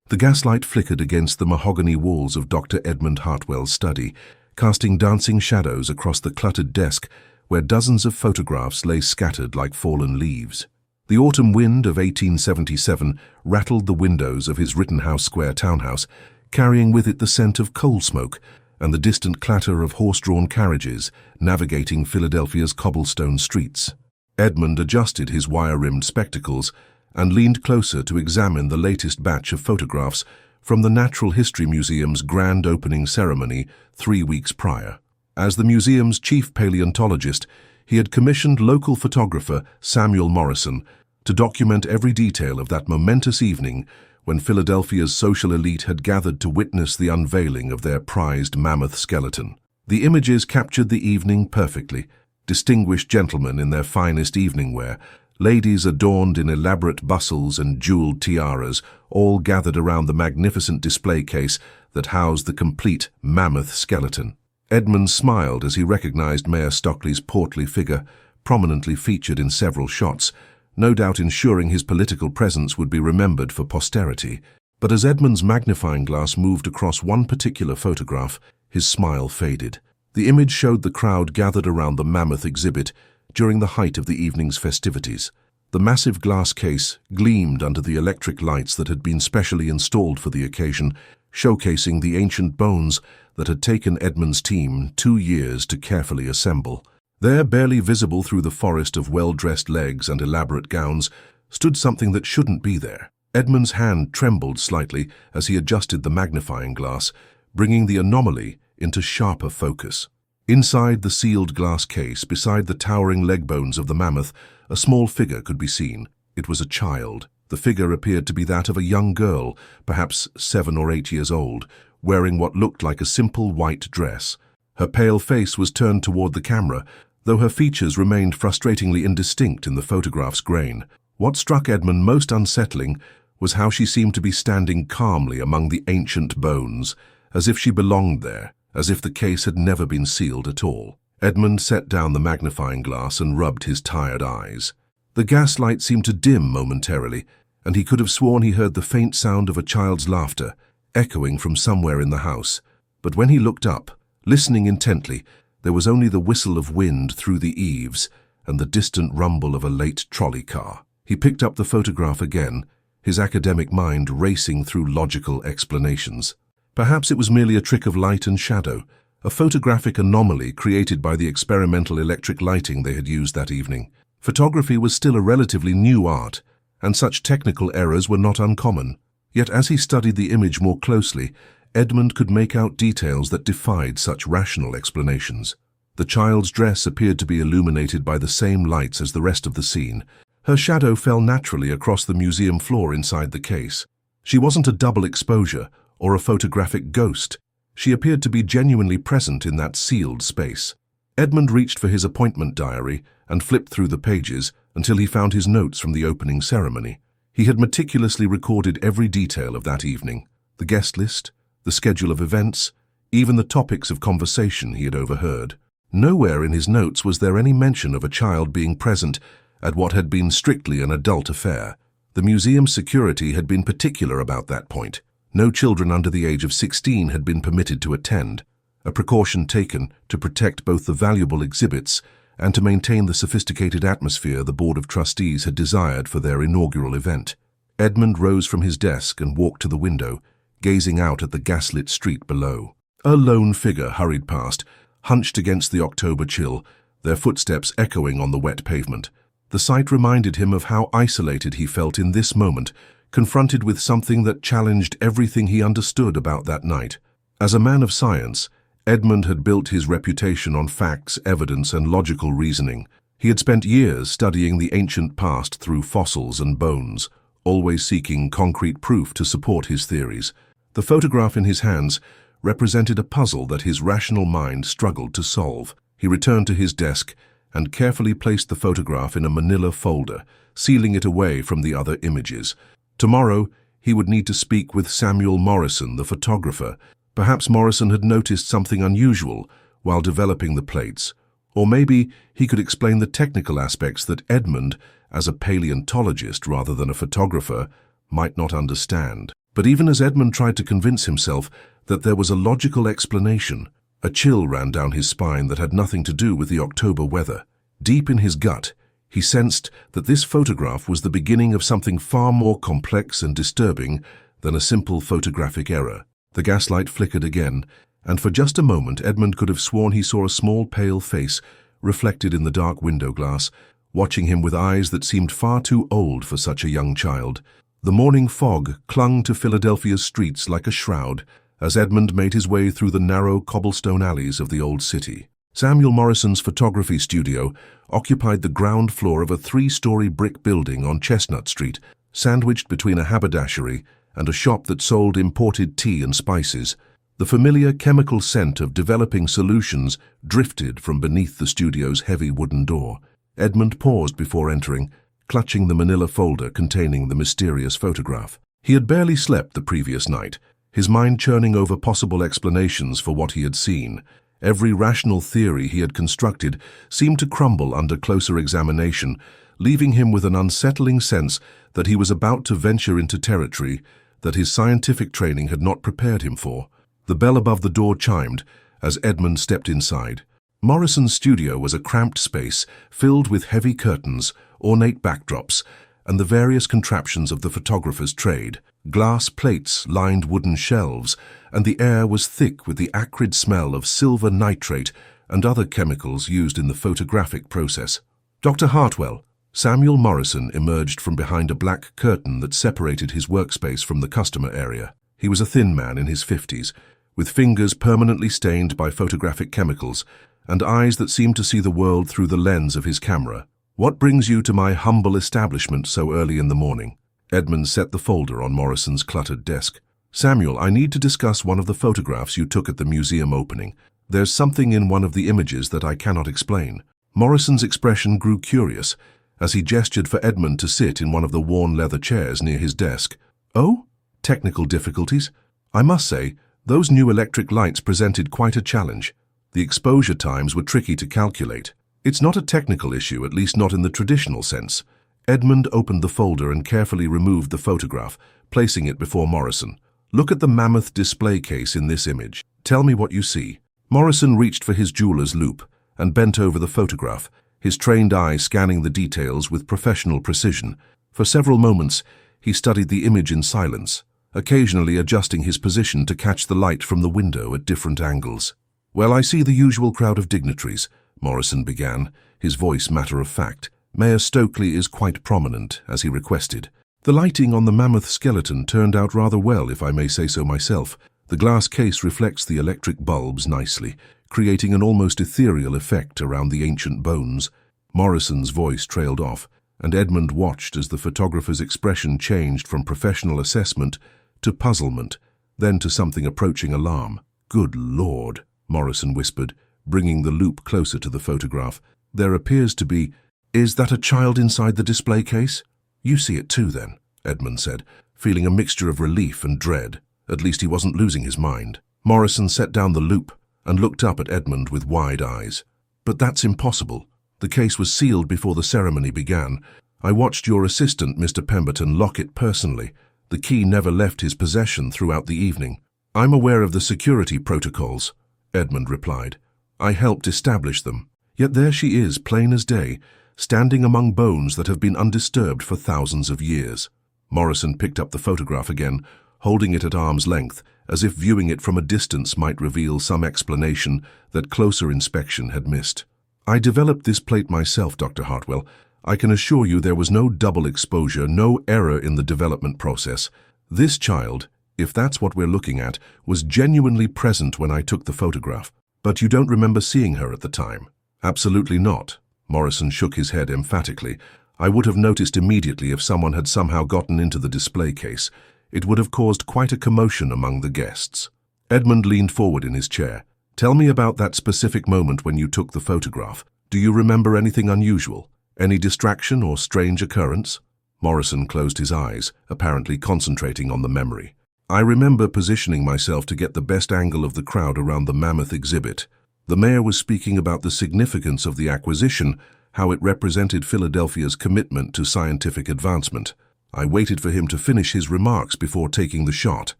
The gaslight flickered against the mahogany walls of Dr. Edmund Hartwell's study, casting dancing shadows across the cluttered desk where dozens of photographs lay scattered like fallen leaves. The autumn wind of 1877 rattled the windows of his Rittenhouse Square townhouse, carrying with it the scent of coal smoke and the distant clatter of horse-drawn carriages navigating Philadelphia's cobblestone streets. Edmund adjusted his wire-rimmed spectacles and leaned closer to examine the latest batch of photographs from the Natural History Museum's grand opening ceremony 3 weeks prior. As the museum's chief paleontologist, he had commissioned local photographer Samuel Morrison to document every detail of that momentous evening when Philadelphia's social elite had gathered to witness the unveiling of their prized mammoth skeleton. The images captured the evening perfectly. Distinguished gentlemen in their finest evening wear, ladies adorned in elaborate bustles and jeweled tiaras, all gathered around the magnificent display case that housed the complete mammoth skeleton. Edmund smiled as he recognized Mayor Stockley's portly figure, prominently featured in several shots, no doubt ensuring his political presence would be remembered for posterity. But as Edmund's magnifying glass moved across one particular photograph, his smile faded. The image showed the crowd gathered around the mammoth exhibit during the height of the evening's festivities. The massive glass case gleamed under the electric lights that had been specially installed for the occasion, showcasing the ancient bones that had taken Edmund's team 2 years to carefully assemble. There, barely visible through the forest of well-dressed legs and elaborate gowns, stood something that shouldn't be there. Edmund's hand trembled slightly as he adjusted the magnifying glass, bringing the anomaly into sharper focus. Inside the sealed glass case, beside the towering leg bones of the mammoth, a small figure could be seen. It was a child. The figure appeared to be that of a young girl, perhaps 7 or 8 years old, wearing what looked like a simple white dress. Her pale face was turned toward the camera, though her features remained frustratingly indistinct in the photograph's grain. What struck Edmund most unsettling was how she seemed to be standing calmly among the ancient bones, as if she belonged there, as if the case had never been sealed at all. Edmund set down the magnifying glass and rubbed his tired eyes. The gaslight seemed to dim momentarily, and he could have sworn he heard the faint sound of a child's laughter, echoing from somewhere in the house. But when he looked up, listening intently, there was only the whistle of wind through the eaves and the distant rumble of a late trolley car. He picked up the photograph again, his academic mind racing through logical explanations. Perhaps it was merely a trick of light and shadow, a photographic anomaly created by the experimental electric lighting they had used that evening. Photography was still a relatively new art, and such technical errors were not uncommon. Yet as he studied the image more closely, Edmund could make out details that defied such rational explanations. The child's dress appeared to be illuminated by the same lights as the rest of the scene. Her shadow fell naturally across the museum floor inside the case. She wasn't a double exposure or a photographic ghost. She appeared to be genuinely present in that sealed space. Edmund reached for his appointment diary and flipped through the pages until he found his notes from the opening ceremony. He had meticulously recorded every detail of that evening: the guest list, the schedule of events, even the topics of conversation he had overheard. Nowhere in his notes was there any mention of a child being present at what had been strictly an adult affair. The museum's security had been particular about that point. No children under the age of 16 had been permitted to attend, a precaution taken to protect both the valuable exhibits and to maintain the sophisticated atmosphere the Board of Trustees had desired for their inaugural event. Edmund rose from his desk and walked to the window, gazing out at the gaslit street below. A lone figure hurried past, hunched against the October chill, their footsteps echoing on the wet pavement. The sight reminded him of how isolated he felt in this moment, confronted with something that challenged everything he understood about that night. As a man of science, Edmund had built his reputation on facts, evidence, and logical reasoning. He had spent years studying the ancient past through fossils and bones, always seeking concrete proof to support his theories. The photograph in his hands represented a puzzle that his rational mind struggled to solve. He returned to his desk and carefully placed the photograph in a manila folder, sealing it away from the other images. Tomorrow, he would need to speak with Samuel Morrison, the photographer. Perhaps Morrison had noticed something unusual while developing the plates, or maybe he could explain the technical aspects that Edmund, as a paleontologist rather than a photographer, might not understand. But even as Edmund tried to convince himself that there was a logical explanation, a chill ran down his spine that had nothing to do with the October weather. Deep in his gut, he sensed that this photograph was the beginning of something far more complex and disturbing than a simple photographic error. The gaslight flickered again, and for just a moment Edmund could have sworn he saw a small pale face reflected in the dark window glass, watching him with eyes that seemed far too old for such a young child. The morning fog clung to Philadelphia's streets like a shroud as Edmund made his way through the narrow cobblestone alleys of the old city. Samuel Morrison's photography studio occupied the ground floor of a three-story brick building on Chestnut Street, sandwiched between a haberdashery and a shop that sold imported tea and spices. The familiar chemical scent of developing solutions drifted from beneath the studio's heavy wooden door. Edmund paused before entering, clutching the manila folder containing the mysterious photograph. He had barely slept the previous night, his mind churning over possible explanations for what he had seen. Every rational theory he had constructed seemed to crumble under closer examination, leaving him with an unsettling sense that he was about to venture into territory that his scientific training had not prepared him for. The bell above the door chimed as Edmund stepped inside. Morrison's studio was a cramped space filled with heavy curtains, ornate backdrops, and the various contraptions of the photographer's trade. Glass plates lined wooden shelves, and the air was thick with the acrid smell of silver nitrate and other chemicals used in the photographic process. Dr. Hartwell. Samuel Morrison emerged from behind a black curtain that separated his workspace from the customer area. He was a thin man in his 50s, with fingers permanently stained by photographic chemicals and eyes that seemed to see the world through the lens of his camera. "What brings you to my humble establishment so early in the morning?" Edmund set the folder on Morrison's cluttered desk. "Samuel, I need to discuss one of the photographs you took at the museum opening. There's something in one of the images that I cannot explain." Morrison's expression grew curious as he gestured for Edmund to sit in one of the worn leather chairs near his desk. "Oh? Technical difficulties? I must say, those new electric lights presented quite a challenge. The exposure times were tricky to calculate. It's not a technical issue, at least not in the traditional sense." Edmund opened the folder and carefully removed the photograph, placing it before Morrison. "Look at the Mammoth display case in this image. Tell me what you see." Morrison reached for his jeweler's loupe and bent over the photograph, his trained eye scanning the details with professional precision. For several moments, he studied the image in silence, occasionally adjusting his position to catch the light from the window at different angles. "Well, I see the usual crowd of dignitaries," Morrison began, his voice matter of fact. "Mayor Stokely is quite prominent, as he requested. The lighting on the Mammoth skeleton turned out rather well, if I may say so myself. The glass case reflects the electric bulbs nicely, creating an almost ethereal effect around the ancient bones." Morrison's voice trailed off, and Edmund watched as the photographer's expression changed from professional assessment to puzzlement, then to something approaching alarm. "Good Lord," Morrison whispered, bringing the loupe closer to the photograph. "There appears to be— Is that a child inside the display case?" "You see it too, then," Edmund said, feeling a mixture of relief and dread. At least he wasn't losing his mind. Morrison set down the loupe and looked up at Edmund with wide eyes. "But that's impossible. The case was sealed before the ceremony began. I watched your assistant, Mr. Pemberton, lock it personally. The key never left his possession throughout the evening." "I'm aware of the security protocols," Edmund replied. "I helped establish them. Yet there she is, plain as day, standing among bones that have been undisturbed for thousands of years." Morrison picked up the photograph again, holding it at arm's length, as if viewing it from a distance might reveal some explanation that closer inspection had missed. "I developed this plate myself, Dr. Hartwell. I can assure you there was no double exposure, no error in the development process. This child, if that's what we're looking at, was genuinely present when I took the photograph. But you don't remember seeing her at the time?" "Absolutely not." Morrison shook his head emphatically. "I would have noticed immediately if someone had somehow gotten into the display case. It would have caused quite a commotion among the guests." Edmund leaned forward in his chair. "Tell me about that specific moment when you took the photograph. Do you remember anything unusual? Any distraction or strange occurrence?" Morrison closed his eyes, apparently concentrating on the memory. "I remember positioning myself to get the best angle of the crowd around the Mammoth exhibit. The mayor was speaking about the significance of the acquisition, how it represented Philadelphia's commitment to scientific advancement. I waited for him to finish his remarks before taking the shot.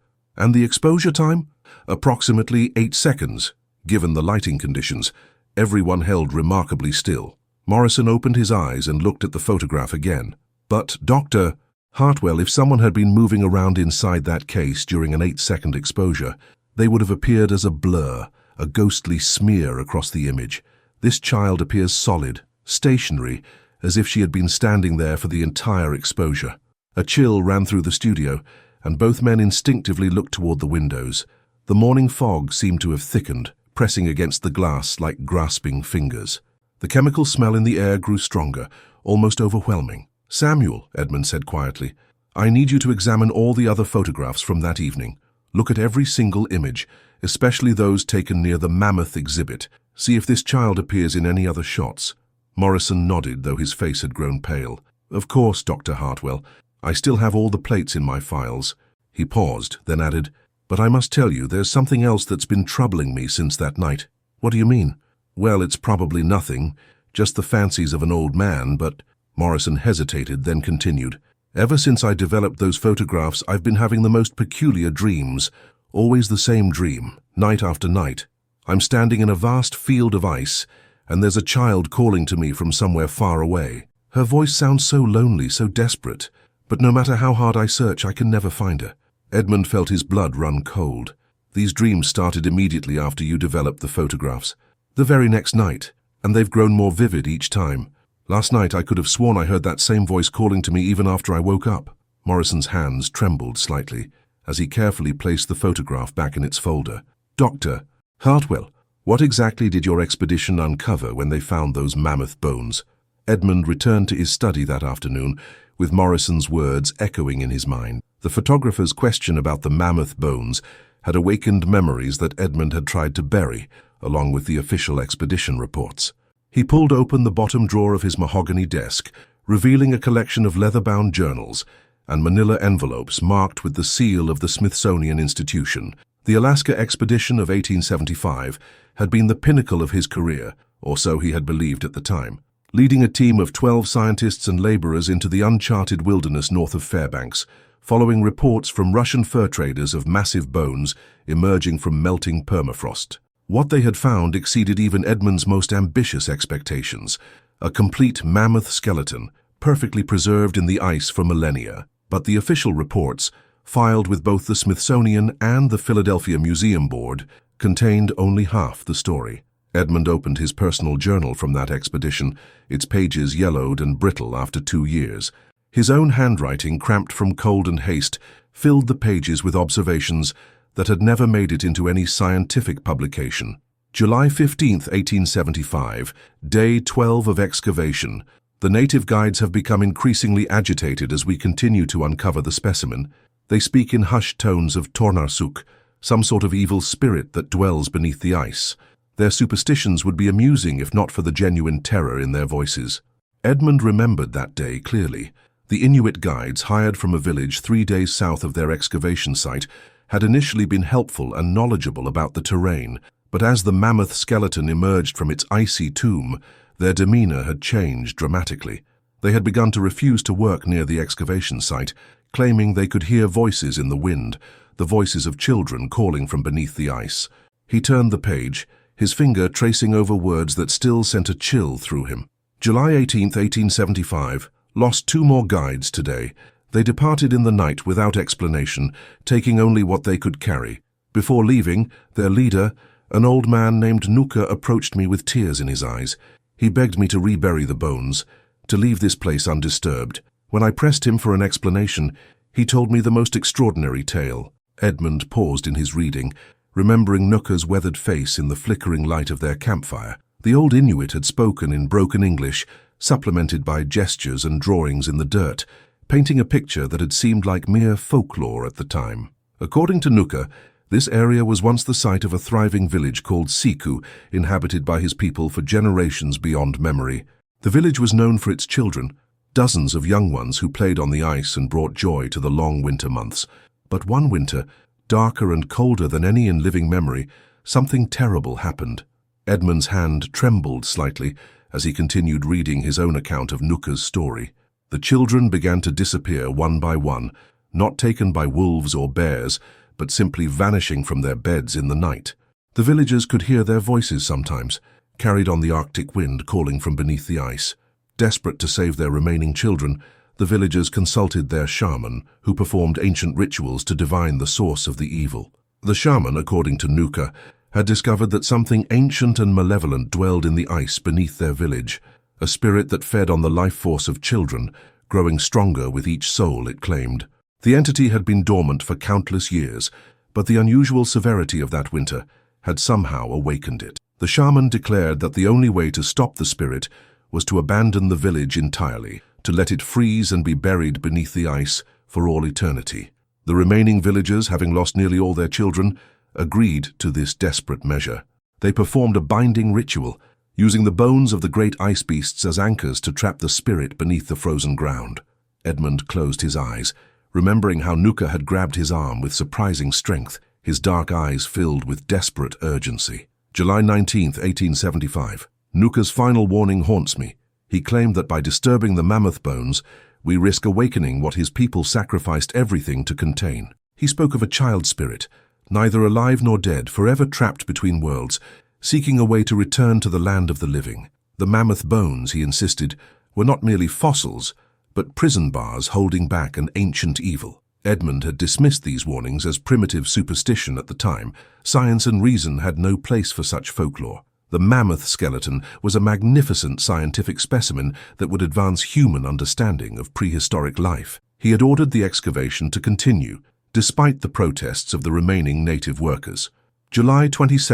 And the exposure time? Approximately 8 seconds. Given the lighting conditions, everyone held remarkably still. Morrison opened his eyes and looked at the photograph again. But, Dr. Hartwell, if someone had been moving around inside that case during an 8-second exposure, they would have appeared as a blur, a ghostly smear across the image. This child appears solid, stationary, as if she had been standing there for the entire exposure. A chill ran through the studio, and both men instinctively looked toward the windows. The morning fog seemed to have thickened, pressing against the glass like grasping fingers. The chemical smell in the air grew stronger, almost overwhelming. "Samuel," Edmund said quietly, "I need you to examine all the other photographs from that evening. Look at every single image, especially those taken near the Mammoth exhibit. See if this child appears in any other shots." Morrison nodded, though his face had grown pale. "Of course, Dr. Hartwell. I still have all the plates in my files." He paused, then added, "But I must tell you, there's something else that's been troubling me since that night." "What do you mean?" "Well, it's probably nothing, just the fancies of an old man, but—" Morrison hesitated, then continued. "Ever since I developed those photographs, I've been having the most peculiar dreams. Always the same dream, night after night. I'm standing in a vast field of ice, and there's a child calling to me from somewhere far away. Her voice sounds so lonely, so desperate, but no matter how hard I search, I can never find her." Edmund felt his blood run cold. "These dreams started immediately after you developed the photographs. The very next night, and they've grown more vivid each time. Last night I could have sworn I heard that same voice calling to me even after I woke up." Morrison's hands trembled slightly as he carefully placed the photograph back in its folder. "Dr. Hartwell, what exactly did your expedition uncover when they found those mammoth bones?" Edmund returned to his study that afternoon, with Morrison's words echoing in his mind. The photographer's question about the mammoth bones had awakened memories that Edmund had tried to bury, along with the official expedition reports. He pulled open the bottom drawer of his mahogany desk, revealing a collection of leather-bound journals and manila envelopes marked with the seal of the Smithsonian Institution. The Alaska expedition of 1875 had been the pinnacle of his career, or so he had believed at the time, leading a team of 12 scientists and laborers into the uncharted wilderness north of Fairbanks, following reports from Russian fur traders of massive bones emerging from melting permafrost. What they had found exceeded even Edmund's most ambitious expectations: a complete mammoth skeleton, perfectly preserved in the ice for millennia. But the official reports, filed with both the Smithsonian and the Philadelphia Museum Board, contained only half the story. Edmund opened his personal journal from that expedition, its pages yellowed and brittle after 2 years. His own handwriting, cramped from cold and haste, filled the pages with observations that had never made it into any scientific publication. July 15, 1875, day 12 of excavation. The native guides have become increasingly agitated as we continue to uncover the specimen. They speak in hushed tones of Tornarsuk, some sort of evil spirit that dwells beneath the ice. Their superstitions would be amusing if not for the genuine terror in their voices. Edmund remembered that day clearly. The Inuit guides, hired from a village 3 days south of their excavation site, had initially been helpful and knowledgeable about the terrain, but as the mammoth skeleton emerged from its icy tomb, their demeanor had changed dramatically. They had begun to refuse to work near the excavation site, claiming they could hear voices in the wind, the voices of children calling from beneath the ice. He turned the page, his finger tracing over words that still sent a chill through him. July 18, 1875, lost 2 more guides today. They departed in the night without explanation, taking only what they could carry. Before leaving, their leader, an old man named Nuka, approached me with tears in his eyes. He begged me to rebury the bones, to leave this place undisturbed. When I pressed him for an explanation, he told me the most extraordinary tale. Edmund paused in his reading, remembering Nuka's weathered face in the flickering light of their campfire. The old Inuit had spoken in broken English, supplemented by gestures and drawings in the dirt, painting a picture that had seemed like mere folklore at the time. According to Nuka, this area was once the site of a thriving village called Siku, inhabited by his people for generations beyond memory. The village was known for its children, dozens of young ones who played on the ice and brought joy to the long winter months. But one winter, darker and colder than any in living memory, something terrible happened. Edmund's hand trembled slightly as he continued reading his own account of Nuka's story. The children began to disappear one by one, not taken by wolves or bears, but simply vanishing from their beds in the night. The villagers could hear their voices sometimes, carried on the Arctic wind calling from beneath the ice. Desperate to save their remaining children, the villagers consulted their shaman, who performed ancient rituals to divine the source of the evil. The shaman, according to Nuka, had discovered that something ancient and malevolent dwelled in the ice beneath their village, a spirit that fed on the life force of children, growing stronger with each soul it claimed. The entity had been dormant for countless years, but the unusual severity of that winter had somehow awakened it. The shaman declared that the only way to stop the spirit was to abandon the village entirely, to let it freeze and be buried beneath the ice for all eternity. The remaining villagers, having lost nearly all their children, agreed to this desperate measure. They performed a binding ritual, using the bones of the great ice beasts as anchors to trap the spirit beneath the frozen ground. Edmund closed his eyes, remembering how Nuka had grabbed his arm with surprising strength, his dark eyes filled with desperate urgency. July 19, 1875. Nuka's final warning haunts me. He claimed that by disturbing the mammoth bones, we risk awakening what his people sacrificed everything to contain. He spoke of a child spirit, neither alive nor dead, forever trapped between worlds, seeking a way to return to the land of the living. The mammoth bones, he insisted, were not merely fossils, but prison bars holding back an ancient evil. Edmund had dismissed these warnings as primitive superstition at the time. Science and reason had no place for such folklore. The mammoth skeleton was a magnificent scientific specimen that would advance human understanding of prehistoric life. He had ordered the excavation to continue, despite the protests of the remaining native workers. July 22,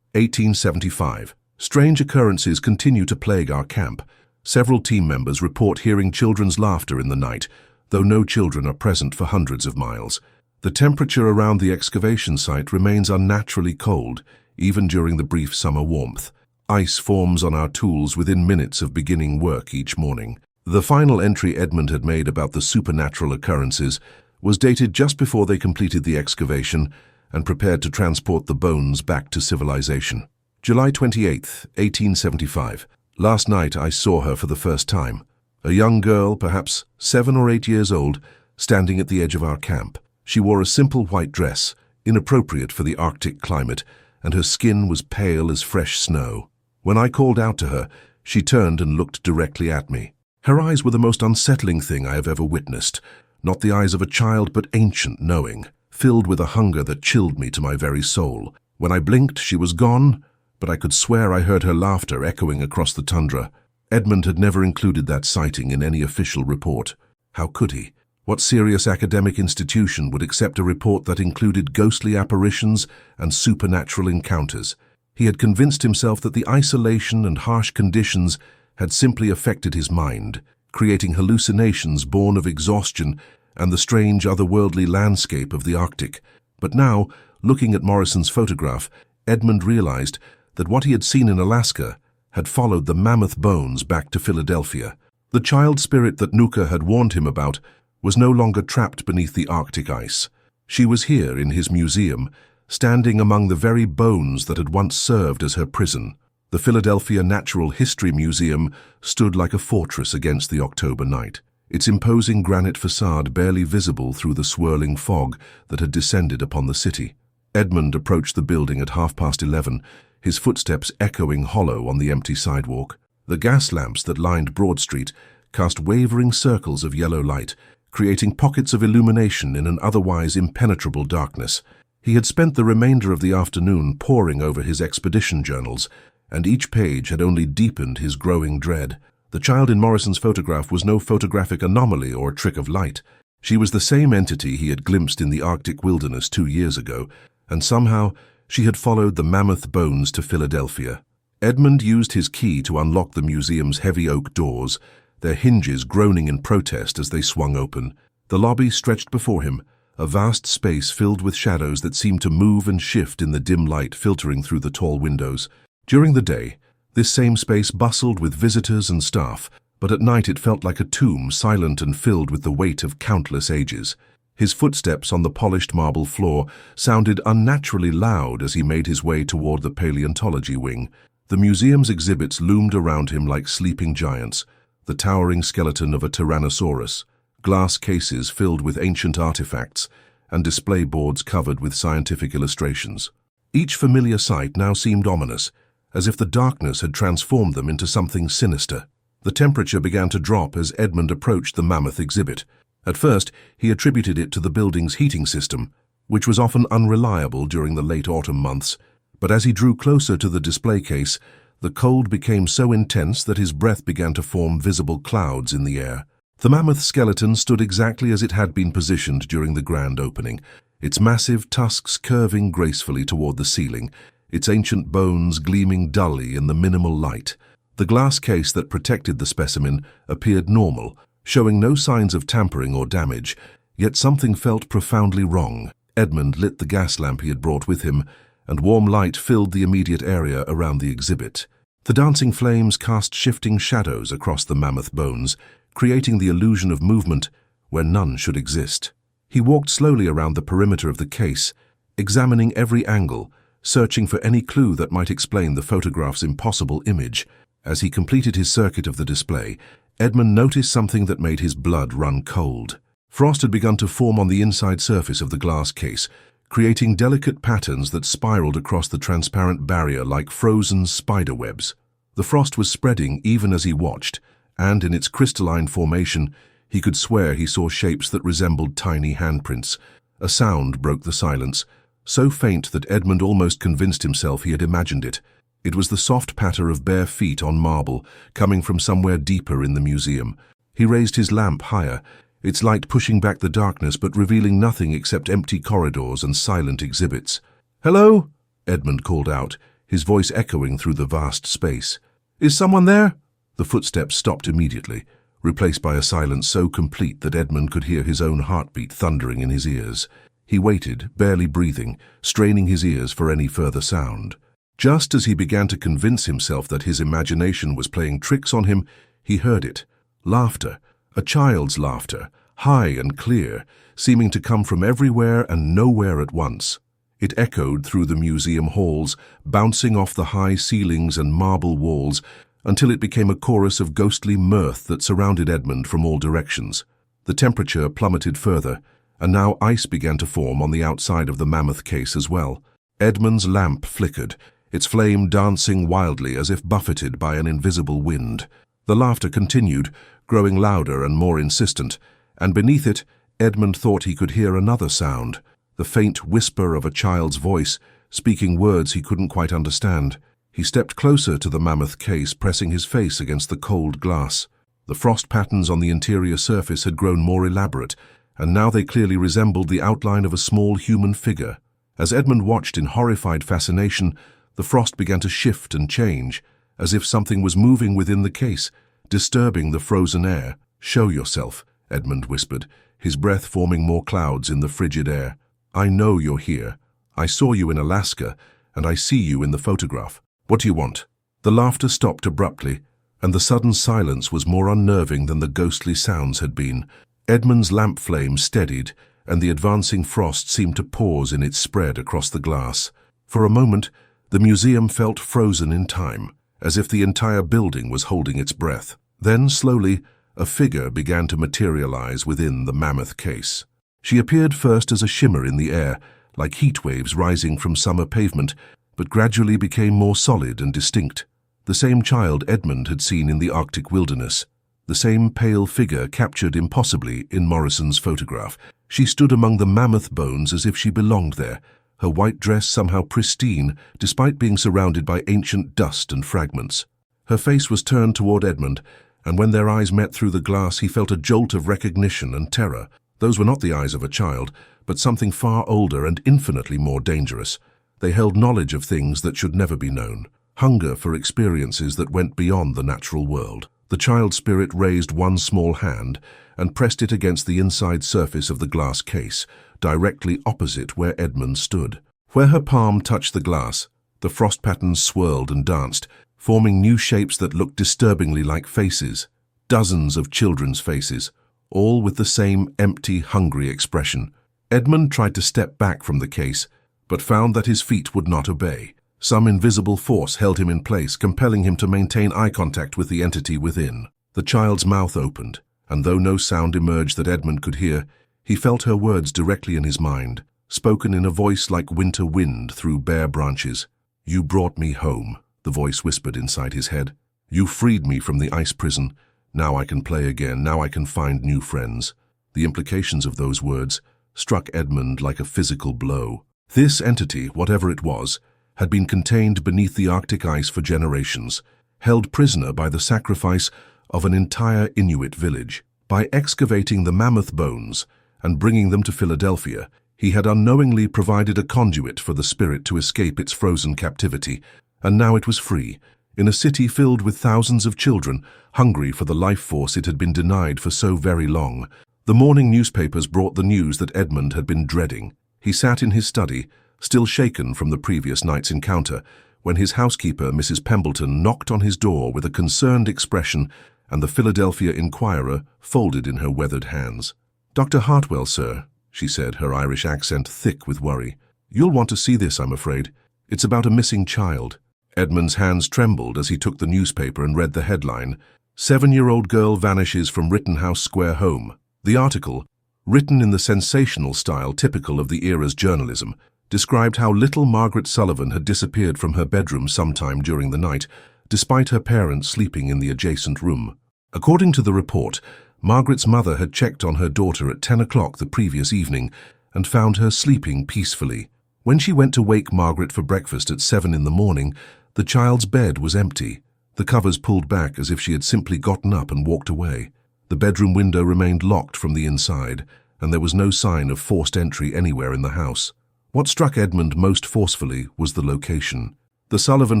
1875. Strange occurrences continue to plague our camp. Several team members report hearing children's laughter in the night, though no children are present for hundreds of miles. The temperature around the excavation site remains unnaturally cold, even during the brief summer warmth. Ice forms on our tools within minutes of beginning work each morning. The final entry Edmund had made about the supernatural occurrences was dated just before they completed the excavation and prepared to transport the bones back to civilization. July 28, 1875. Last night I saw her for the first time. A young girl, perhaps 7 or 8 years old, standing at the edge of our camp. She wore a simple white dress, inappropriate for the Arctic climate, and her skin was pale as fresh snow. When I called out to her, she turned and looked directly at me. Her eyes were the most unsettling thing I have ever witnessed, not the eyes of a child but ancient knowing, filled with a hunger that chilled me to my very soul. When I blinked, she was gone, but I could swear I heard her laughter echoing across the tundra. Edmund had never included that sighting in any official report. How could he? What serious academic institution would accept a report that included ghostly apparitions and supernatural encounters? He had convinced himself that the isolation and harsh conditions had simply affected his mind, creating hallucinations born of exhaustion and the strange otherworldly landscape of the Arctic. But now, looking at Morrison's photograph, Edmund realized that what he had seen in Alaska had followed the mammoth bones back to Philadelphia. The child spirit that Nuka had warned him about was no longer trapped beneath the Arctic ice. She was here in his museum, standing among the very bones that had once served as her prison. The Philadelphia Natural History Museum stood like a fortress against the October night, its imposing granite facade barely visible through the swirling fog that had descended upon the city. Edmund approached the building at 11:30, his footsteps echoing hollow on the empty sidewalk. The gas lamps that lined Broad Street cast wavering circles of yellow light, creating pockets of illumination in an otherwise impenetrable darkness. He had spent the remainder of the afternoon poring over his expedition journals, and each page had only deepened his growing dread. The child in Morrison's photograph was no photographic anomaly or trick of light. She was the same entity he had glimpsed in the Arctic wilderness 2 years ago, and somehow she had followed the mammoth bones to Philadelphia. Edmund used his key to unlock the museum's heavy oak doors, their hinges groaning in protest as they swung open. The lobby stretched before him, a vast space filled with shadows that seemed to move and shift in the dim light filtering through the tall windows. During the day, this same space bustled with visitors and staff, but at night it felt like a tomb, silent and filled with the weight of countless ages. His footsteps on the polished marble floor sounded unnaturally loud as he made his way toward the paleontology wing. The museum's exhibits loomed around him like sleeping giants, the towering skeleton of a tyrannosaurus, glass cases filled with ancient artifacts, and display boards covered with scientific illustrations. Each familiar sight now seemed ominous, as if the darkness had transformed them into something sinister. The temperature began to drop as Edmund approached the Mammoth exhibit. At first, he attributed it to the building's heating system, which was often unreliable during the late autumn months. But as he drew closer to the display case, the cold became so intense that his breath began to form visible clouds in the air. The mammoth skeleton stood exactly as it had been positioned during the grand opening, its massive tusks curving gracefully toward the ceiling, its ancient bones gleaming dully in the minimal light. The glass case that protected the specimen appeared normal, showing no signs of tampering or damage, yet something felt profoundly wrong. Edmund lit the gas lamp he had brought with him, and warm light filled the immediate area around the exhibit. The dancing flames cast shifting shadows across the mammoth bones, creating the illusion of movement where none should exist. He walked slowly around the perimeter of the case, examining every angle, searching for any clue that might explain the photograph's impossible image. As he completed his circuit of the display, Edmund noticed something that made his blood run cold. Frost had begun to form on the inside surface of the glass case, creating delicate patterns that spiraled across the transparent barrier like frozen spider webs. The frost was spreading even as he watched, and in its crystalline formation, he could swear he saw shapes that resembled tiny handprints. A sound broke the silence, so faint that Edmund almost convinced himself he had imagined it. It was the soft patter of bare feet on marble, coming from somewhere deeper in the museum. He raised his lamp higher, its light pushing back the darkness but revealing nothing except empty corridors and silent exhibits. "Hello?" Edmund called out, his voice echoing through the vast space. "Is someone there?" The footsteps stopped immediately, replaced by a silence so complete that Edmund could hear his own heartbeat thundering in his ears. He waited, barely breathing, straining his ears for any further sound. Just as he began to convince himself that his imagination was playing tricks on him, he heard it. Laughter, a child's laughter, high and clear, seeming to come from everywhere and nowhere at once. It echoed through the museum halls, bouncing off the high ceilings and marble walls, until it became a chorus of ghostly mirth that surrounded Edmund from all directions. The temperature plummeted further, and now ice began to form on the outside of the mammoth case as well. Edmund's lamp flickered, its flame dancing wildly as if buffeted by an invisible wind. The laughter continued, growing louder and more insistent, and beneath it, Edmund thought he could hear another sound, the faint whisper of a child's voice, speaking words he couldn't quite understand. He stepped closer to the mammoth case, pressing his face against the cold glass. The frost patterns on the interior surface had grown more elaborate, and now they clearly resembled the outline of a small human figure. As Edmund watched in horrified fascination, the frost began to shift and change, as if something was moving within the case, disturbing the frozen air. "Show yourself," Edmund whispered, his breath forming more clouds in the frigid air. "I know you're here. I saw you in Alaska, and I see you in the photograph. What do you want?" The laughter stopped abruptly, and the sudden silence was more unnerving than the ghostly sounds had been. Edmund's lamp flame steadied, and the advancing frost seemed to pause in its spread across the glass. For a moment, the museum felt frozen in time, as if the entire building was holding its breath. Then, slowly, a figure began to materialize within the mammoth case. She appeared first as a shimmer in the air, like heat waves rising from summer pavement, but gradually became more solid and distinct. The same child Edmund had seen in the Arctic wilderness. The same pale figure captured impossibly in Morrison's photograph. She stood among the mammoth bones as if she belonged there, her white dress somehow pristine, despite being surrounded by ancient dust and fragments. Her face was turned toward Edmund, and when their eyes met through the glass, he felt a jolt of recognition and terror. Those were not the eyes of a child, but something far older and infinitely more dangerous. They held knowledge of things that should never be known, hunger for experiences that went beyond the natural world. The child spirit raised one small hand and pressed it against the inside surface of the glass case, directly opposite where Edmund stood. Where her palm touched the glass, the frost patterns swirled and danced, forming new shapes that looked disturbingly like faces. Dozens of children's faces, all with the same empty, hungry expression. Edmund tried to step back from the case, but found that his feet would not obey. Some invisible force held him in place, compelling him to maintain eye contact with the entity within. The child's mouth opened, and though no sound emerged that Edmund could hear, he felt her words directly in his mind, spoken in a voice like winter wind through bare branches. "You brought me home," the voice whispered inside his head. "You freed me from the ice prison. Now I can play again. Now I can find new friends." The implications of those words struck Edmund like a physical blow. This entity, whatever it was, had been contained beneath the Arctic ice for generations, held prisoner by the sacrifice of an entire Inuit village. By excavating the Mammoth bones and bringing them to Philadelphia, he had unknowingly provided a conduit for the spirit to escape its frozen captivity, and now it was free, in a city filled with thousands of children, hungry for the life force it had been denied for so very long. The morning newspapers brought the news that Edmund had been dreading. He sat in his study, still shaken from the previous night's encounter, when his housekeeper, Mrs. Pembleton, knocked on his door with a concerned expression, and the Philadelphia Inquirer folded in her weathered hands. "Dr. Hartwell, sir," she said, her Irish accent thick with worry. "You'll want to see this, I'm afraid. It's about a missing child." Edmund's hands trembled as he took the newspaper and read the headline, "7-year-old girl vanishes from Rittenhouse Square home." The article, written in the sensational style typical of the era's journalism, described how little Margaret Sullivan had disappeared from her bedroom sometime during the night, despite her parents sleeping in the adjacent room. According to the report, Margaret's mother had checked on her daughter at 10 o'clock the previous evening and found her sleeping peacefully. When she went to wake Margaret for breakfast at 7 in the morning, the child's bed was empty, the covers pulled back as if she had simply gotten up and walked away. The bedroom window remained locked from the inside, and there was no sign of forced entry anywhere in the house. What struck Edmund most forcefully was the location. The Sullivan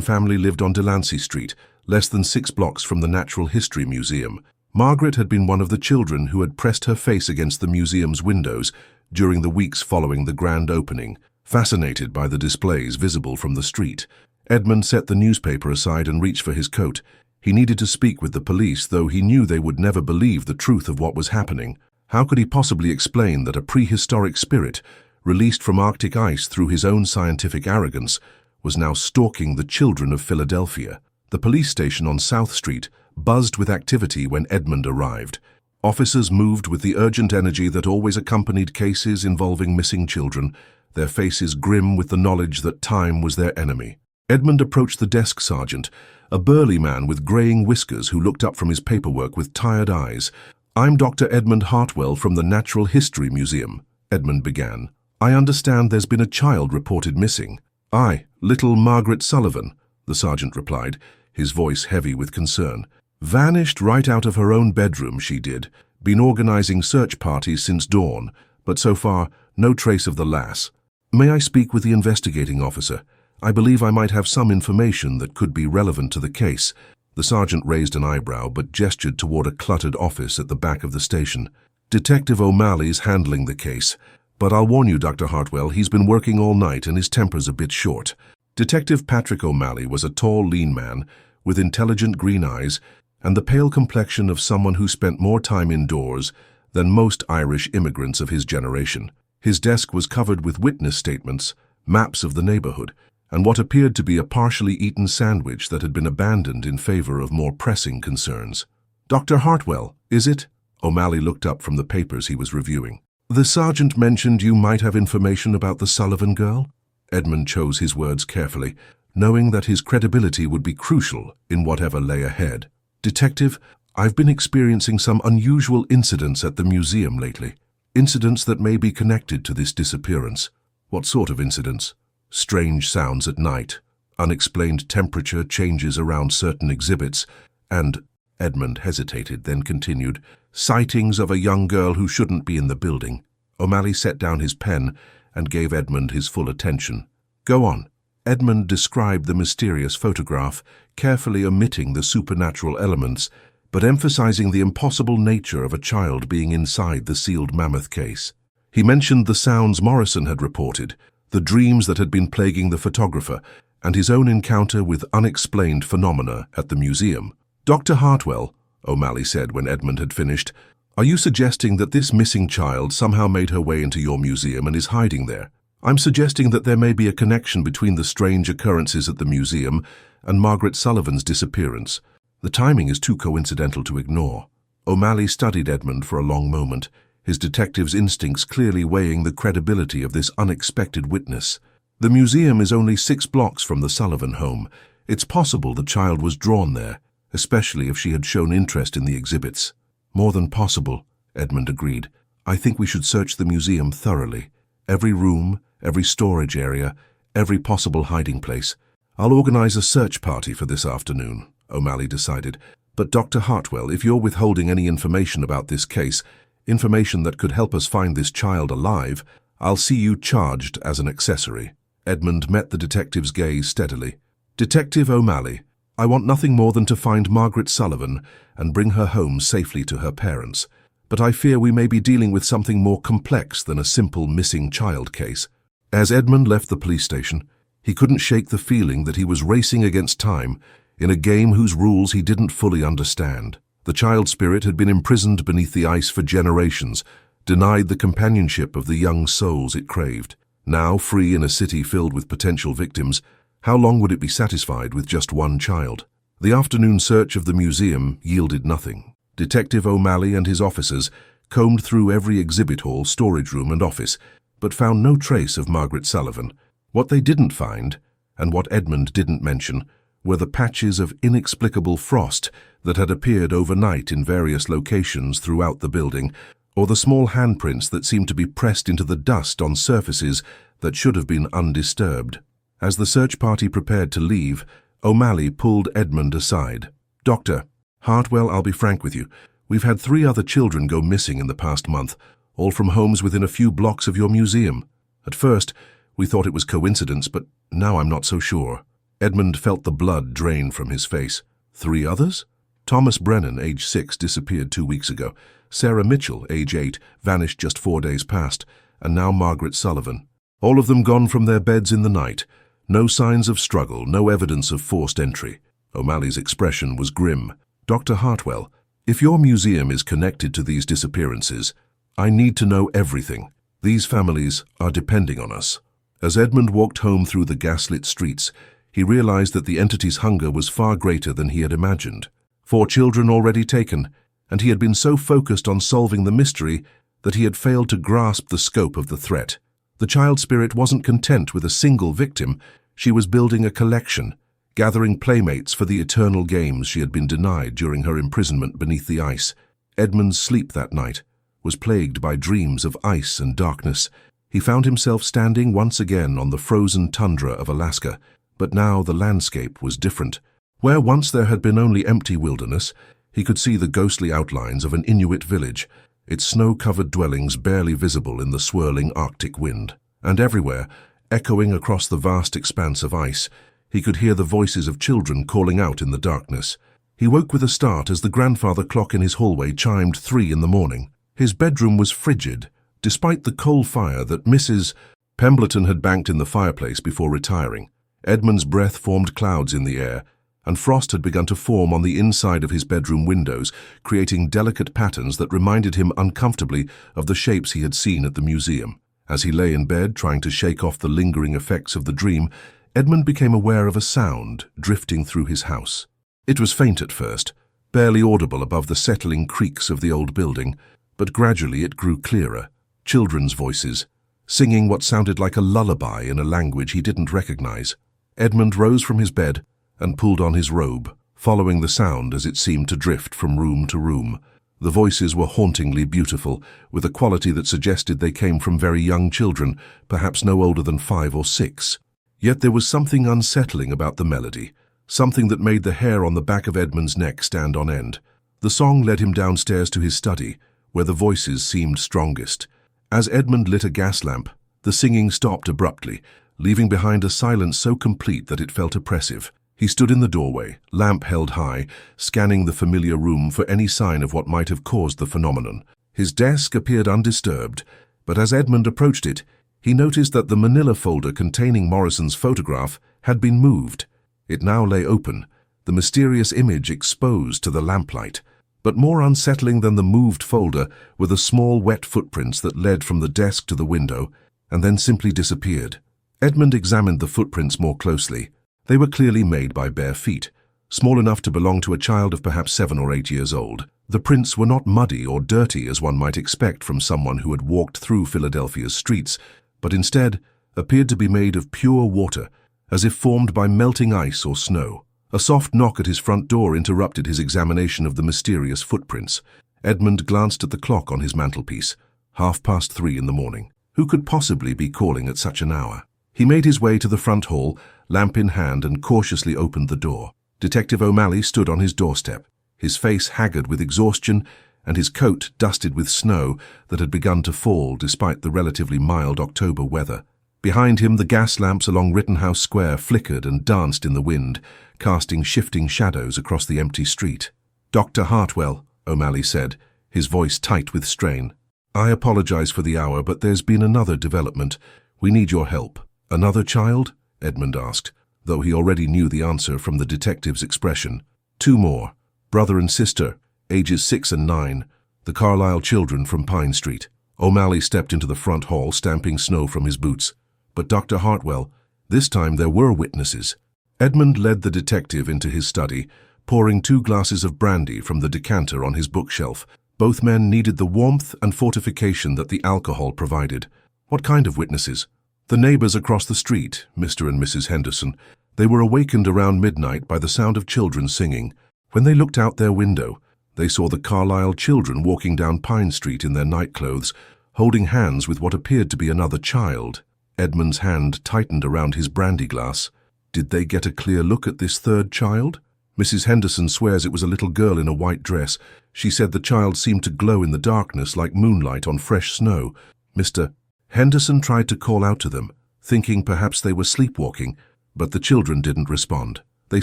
family lived on Delancey Street, less than 6 blocks from the Natural History Museum. Margaret had been one of the children who had pressed her face against the museum's windows during the weeks following the grand opening, fascinated by the displays visible from the street. Edmund set the newspaper aside and reached for his coat. He needed to speak with the police, though he knew they would never believe the truth of what was happening. How could he possibly explain that a prehistoric spirit, released from Arctic ice through his own scientific arrogance, was now stalking the children of Philadelphia? The police station on South Street buzzed with activity when Edmund arrived. Officers moved with the urgent energy that always accompanied cases involving missing children, their faces grim with the knowledge that time was their enemy. Edmund approached the desk sergeant, a burly man with graying whiskers who looked up from his paperwork with tired eyes. "I'm Dr. Edmund Hartwell from the Natural History Museum," Edmund began. "I understand there's been a child reported missing." "Aye, little Margaret Sullivan," the sergeant replied, his voice heavy with concern. "Vanished right out of her own bedroom, she did. Been organizing search parties since dawn, but so far, no trace of the lass. May I speak with the investigating officer? I believe I might have some information that could be relevant to the case." The sergeant raised an eyebrow but gestured toward a cluttered office at the back of the station. "Detective O'Malley's handling the case, but I'll warn you, Dr. Hartwell, he's been working all night and his temper's a bit short." Detective Patrick O'Malley was a tall, lean man with intelligent green eyes and the pale complexion of someone who spent more time indoors than most Irish immigrants of his generation. His desk was covered with witness statements, maps of the neighborhood, and what appeared to be a partially eaten sandwich that had been abandoned in favor of more pressing concerns. "Dr. Hartwell, is it?" O'Malley looked up from the papers he was reviewing. "The sergeant mentioned you might have information about the Sullivan girl?" Edmund chose his words carefully, knowing that his credibility would be crucial in whatever lay ahead. "Detective, I've been experiencing some unusual incidents at the museum lately. Incidents that may be connected to this disappearance." "What sort of incidents?" "Strange sounds at night, unexplained temperature changes around certain exhibits, and," Edmund hesitated, then continued, "sightings of a young girl who shouldn't be in the building." O'Malley set down his pen and gave Edmund his full attention. "Go on." Edmund described the mysterious photograph, carefully omitting the supernatural elements, but emphasizing the impossible nature of a child being inside the sealed Mammoth case. He mentioned the sounds Morrison had reported, the dreams that had been plaguing the photographer, and his own encounter with unexplained phenomena at the museum. "Dr. Hartwell," O'Malley said when Edmund had finished, "are you suggesting that this missing child somehow made her way into your museum and is hiding there?" "I'm suggesting that there may be a connection between the strange occurrences at the museum and Margaret Sullivan's disappearance. The timing is too coincidental to ignore. O'Malley studied Edmund for a long moment, his detective's instincts clearly weighing the credibility of this unexpected witness. The museum is only 6 blocks from the Sullivan home. It's possible the child was drawn there, especially if she had shown interest in the exhibits. More than possible, Edmund agreed. I think we should search the museum thoroughly. Every room, every storage area, every possible hiding place. I'll organize a search party for this afternoon, O'Malley decided. But Dr. Hartwell, if you're withholding any information about this case, information that could help us find this child alive, I'll see you charged as an accessory. Edmund met the detective's gaze steadily. Detective O'Malley, I want nothing more than to find Margaret Sullivan and bring her home safely to her parents. But I fear we may be dealing with something more complex than a simple missing child case. As Edmund left the police station, he couldn't shake the feeling that he was racing against time in a game whose rules he didn't fully understand. The child spirit had been imprisoned beneath the ice for generations, denied the companionship of the young souls it craved. Now, free in a city filled with potential victims, how long would it be satisfied with just one child? The afternoon search of the museum yielded nothing. Detective O'Malley and his officers combed through every exhibit hall, storage room and office, but found no trace of Margaret Sullivan. What they didn't find, and what Edmund didn't mention, were the patches of inexplicable frost that had appeared overnight in various locations throughout the building, or the small handprints that seemed to be pressed into the dust on surfaces that should have been undisturbed. As the search party prepared to leave, O'Malley pulled Edmund aside. Doctor Hartwell, I'll be frank with you. We've had 3 other children go missing in the past month, all from homes within a few blocks of your museum. At first, we thought it was coincidence, but now I'm not so sure. Edmund felt the blood drain from his face. 3 others? Thomas Brennan, age 6, disappeared 2 weeks ago. Sarah Mitchell, age 8, vanished just 4 days past. And now Margaret Sullivan. All of them gone from their beds in the night. No signs of struggle, no evidence of forced entry. O'Malley's expression was grim. Dr. Hartwell, if your museum is connected to these disappearances, I need to know everything. These families are depending on us. As Edmund walked home through the gaslit streets, he realized that the entity's hunger was far greater than he had imagined. 4 children already taken, and he had been so focused on solving the mystery that he had failed to grasp the scope of the threat. The child spirit wasn't content with a single victim. She was building a collection, gathering playmates for the eternal games she had been denied during her imprisonment beneath the ice. Edmund's sleep that night was plagued by dreams of ice and darkness. He found himself standing once again on the frozen tundra of Alaska, but now the landscape was different. Where once there had been only empty wilderness, he could see the ghostly outlines of an Inuit village, its snow-covered dwellings barely visible in the swirling Arctic wind. And everywhere, echoing across the vast expanse of ice, he could hear the voices of children calling out in the darkness. He woke with a start as the grandfather clock in his hallway chimed 3 in the morning. His bedroom was frigid, despite the coal fire that Mrs. Pembleton had banked in the fireplace before retiring. Edmund's breath formed clouds in the air, and frost had begun to form on the inside of his bedroom windows, creating delicate patterns that reminded him uncomfortably of the shapes he had seen at the museum. As he lay in bed, trying to shake off the lingering effects of the dream, Edmund became aware of a sound drifting through his house. It was faint at first, barely audible above the settling creaks of the old building, but gradually it grew clearer. Children's voices, singing what sounded like a lullaby in a language he didn't recognize. Edmund rose from his bed and pulled on his robe, following the sound as it seemed to drift from room to room. The voices were hauntingly beautiful, with a quality that suggested they came from very young children, perhaps no older than 5 or 6. Yet there was something unsettling about the melody, something that made the hair on the back of Edmund's neck stand on end. The song led him downstairs to his study, where the voices seemed strongest. As Edmund lit a gas lamp, the singing stopped abruptly, leaving behind a silence so complete that it felt oppressive. He stood in the doorway, lamp held high, scanning the familiar room for any sign of what might have caused the phenomenon. His desk appeared undisturbed, but as Edmund approached it, he noticed that the manila folder containing Morrison's photograph had been moved. It now lay open, the mysterious image exposed to the lamplight. But more unsettling than the moved folder were the small wet footprints that led from the desk to the window and then simply disappeared. Edmund examined the footprints more closely. They were clearly made by bare feet, small enough to belong to a child of perhaps 7 or 8 years old. The prints were not muddy or dirty as one might expect from someone who had walked through Philadelphia's streets, but instead appeared to be made of pure water, as if formed by melting ice or snow. A soft knock at his front door interrupted his examination of the mysterious footprints. Edmund glanced at the clock on his mantelpiece. 3:30 in the morning. Who could possibly be calling at such an hour? He made his way to the front hall, lamp in hand, and cautiously opened the door. Detective O'Malley stood on his doorstep, his face haggard with exhaustion and his coat dusted with snow that had begun to fall despite the relatively mild October weather. Behind him, the gas lamps along Rittenhouse Square flickered and danced in the wind, casting shifting shadows across the empty street. "Dr. Hartwell," O'Malley said, his voice tight with strain. "I apologize for the hour, but there's been another development. We need your help." "Another child?" Edmund asked, though he already knew the answer from the detective's expression. "Two more, brother and sister, ages 6 and 9, the Carlisle children from Pine Street." O'Malley stepped into the front hall, stamping snow from his boots. "But Dr. Hartwell, this time there were witnesses." Edmund led the detective into his study, pouring 2 glasses of brandy from the decanter on his bookshelf. Both men needed the warmth and fortification that the alcohol provided. "What kind of witnesses?" "The neighbors across the street, Mr. and Mrs. Henderson. They were awakened around midnight by the sound of children singing. When they looked out their window, they saw the Carlisle children walking down Pine Street in their nightclothes, holding hands with what appeared to be another child." Edmund's hand tightened around his brandy glass. "Did they get a clear look at this third child?" "Mrs. Henderson swears it was a little girl in a white dress. She said the child seemed to glow in the darkness like moonlight on fresh snow. Mr. Henderson tried to call out to them, thinking perhaps they were sleepwalking, but the children didn't respond. They